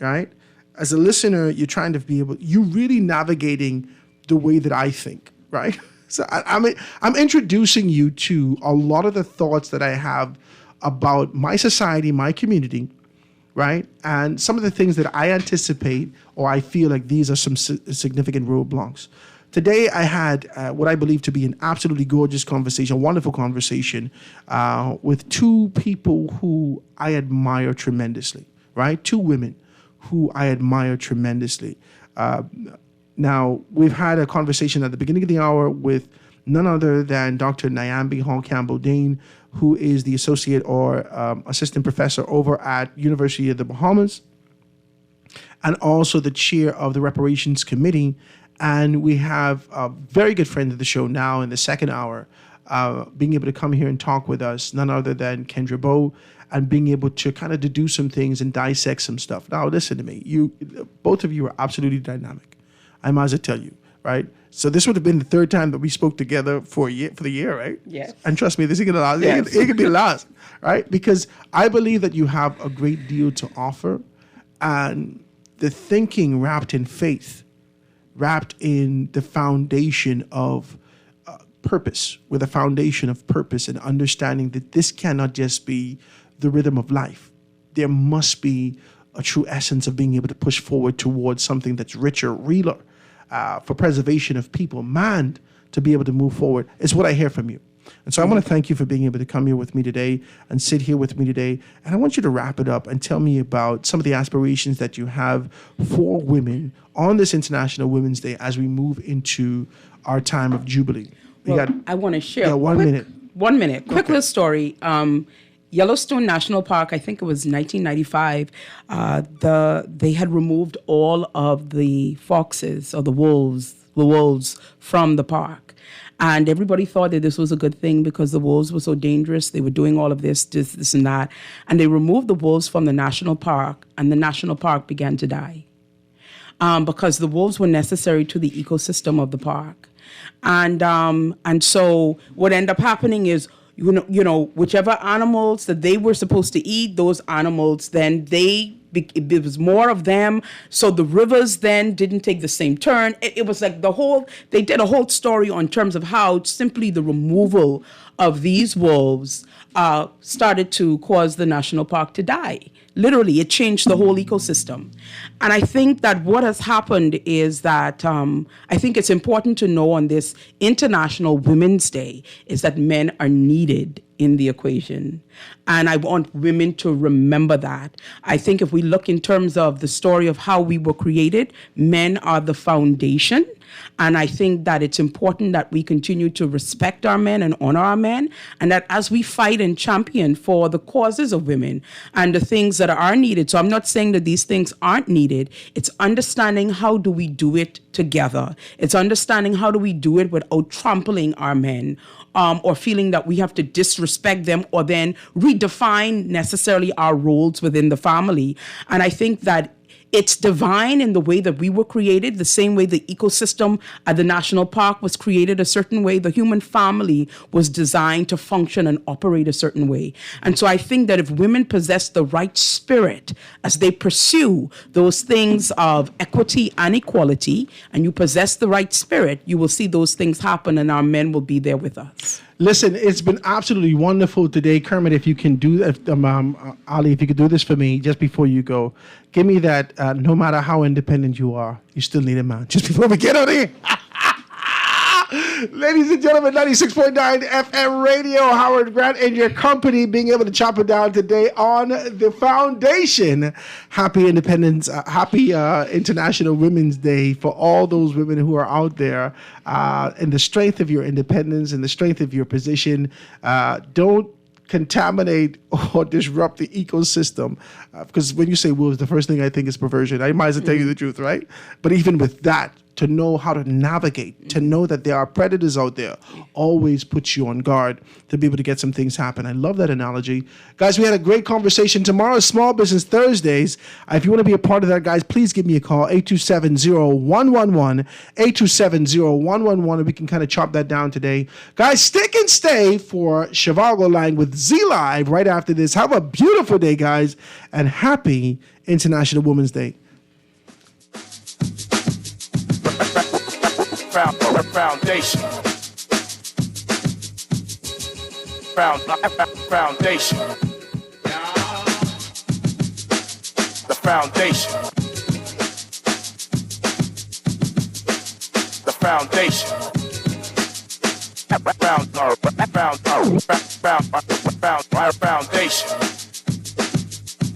right? As a listener, you're trying to be able, you're really navigating the way that I think, right? So I'm introducing you to a lot of the thoughts that I have about my society, my community, right? And some of the things that I anticipate or I feel like these are some significant roadblocks. Today, I had what I believe to be an absolutely gorgeous conversation, a wonderful conversation with two people who I admire tremendously, right? Two women who I admire tremendously. Now, we've had a conversation at the beginning of the hour with none other than Dr. Nyambi Hall Campbell-Dane, who is the associate or assistant professor over at University of the Bahamas, and also the chair of the Reparations Committee. And we have a very good friend of the show now in the second hour, being able to come here and talk with us, none other than Kendra Bowe, and being able to kind of deduce some things and dissect some stuff. Now, listen to me. Both of you are absolutely dynamic. I might as well tell you, right? So this would have been the third time that we spoke together for the year, right? Yes. And trust me, this is gonna last. Yes. It could be the last, right? Because I believe that you have a great deal to offer, and the thinking wrapped in faith, wrapped in the foundation of purpose, with a foundation of purpose and understanding that this cannot just be the rhythm of life. There must be a true essence of being able to push forward towards something that's richer, realer, for preservation of people, man, to be able to move forward. It's what I hear from you. And so I want to thank you for being able to come here with me today and sit here with me today. And I want you to wrap it up and tell me about some of the aspirations that you have for women on this International Women's Day as we move into our time of Jubilee. I want to share. Yeah, 1 minute. 1 minute. Quick little story. Yellowstone National Park, I think it was 1995, they had removed all of the foxes or the wolves from the park. And everybody thought that this was a good thing because the wolves were so dangerous. They were doing all of this and that. And they removed the wolves from the national park, and the national park began to die because the wolves were necessary to the ecosystem of the park. And so what ended up happening is, whichever animals that they were supposed to eat, those animals, then it was more of them. So the rivers then didn't take the same turn. It was like they did a whole story on terms of how simply the removal of these wolves started to cause the national park to die. Literally, it changed the whole ecosystem. And I think that what has happened is that I think it's important to know on this International Women's Day is that men are needed in the equation. And I want women to remember that. I think if we look in terms of the story of how we were created, men are the foundation. And I think that it's important that we continue to respect our men and honor our men, and that as we fight and champion for the causes of women and the things that are needed. So I'm not saying that these things aren't needed. It's understanding how do we do it together. It's understanding how do we do it without trampling our men or feeling that we have to disrespect them or then redefine necessarily our roles within the family. And I think that it's divine in the way that we were created, the same way the ecosystem at the national park was created a certain way. The human family was designed to function and operate a certain way. And so I think that if women possess the right spirit as they pursue those things of equity and equality, and you possess the right spirit, you will see those things happen and our men will be there with us. Listen, it's been absolutely wonderful today. Kermit, if you can do, Ali, if you could do this for me just before you go, give me that, no matter how independent you are, you still need a man. Just before we get out of here. Ladies and gentlemen, 96.9 FM radio, Howard Grant and your company being able to chop it down today on the foundation. Happy Independence, happy International Women's Day for all those women who are out there in the strength of your independence and the strength of your position. Don't contaminate or disrupt the ecosystem. Because when you say wolves, the first thing I think is perversion. I might as well tell you the truth, right? But even with that, to know how to navigate, to know that there are predators out there, always puts you on guard to be able to get some things happen. I love that analogy. Guys, we had a great conversation. Tomorrow is Small Business Thursdays. If you want to be a part of that, guys, please give me a call, 827-0111, 827-0111, and we can kind of chop that down today. Guys, stick and stay for Shivago Line with Z Live right after this. Have a beautiful day, guys, and happy International Women's Day. Foundation. Foundation. The foundation. The foundation. Foundation.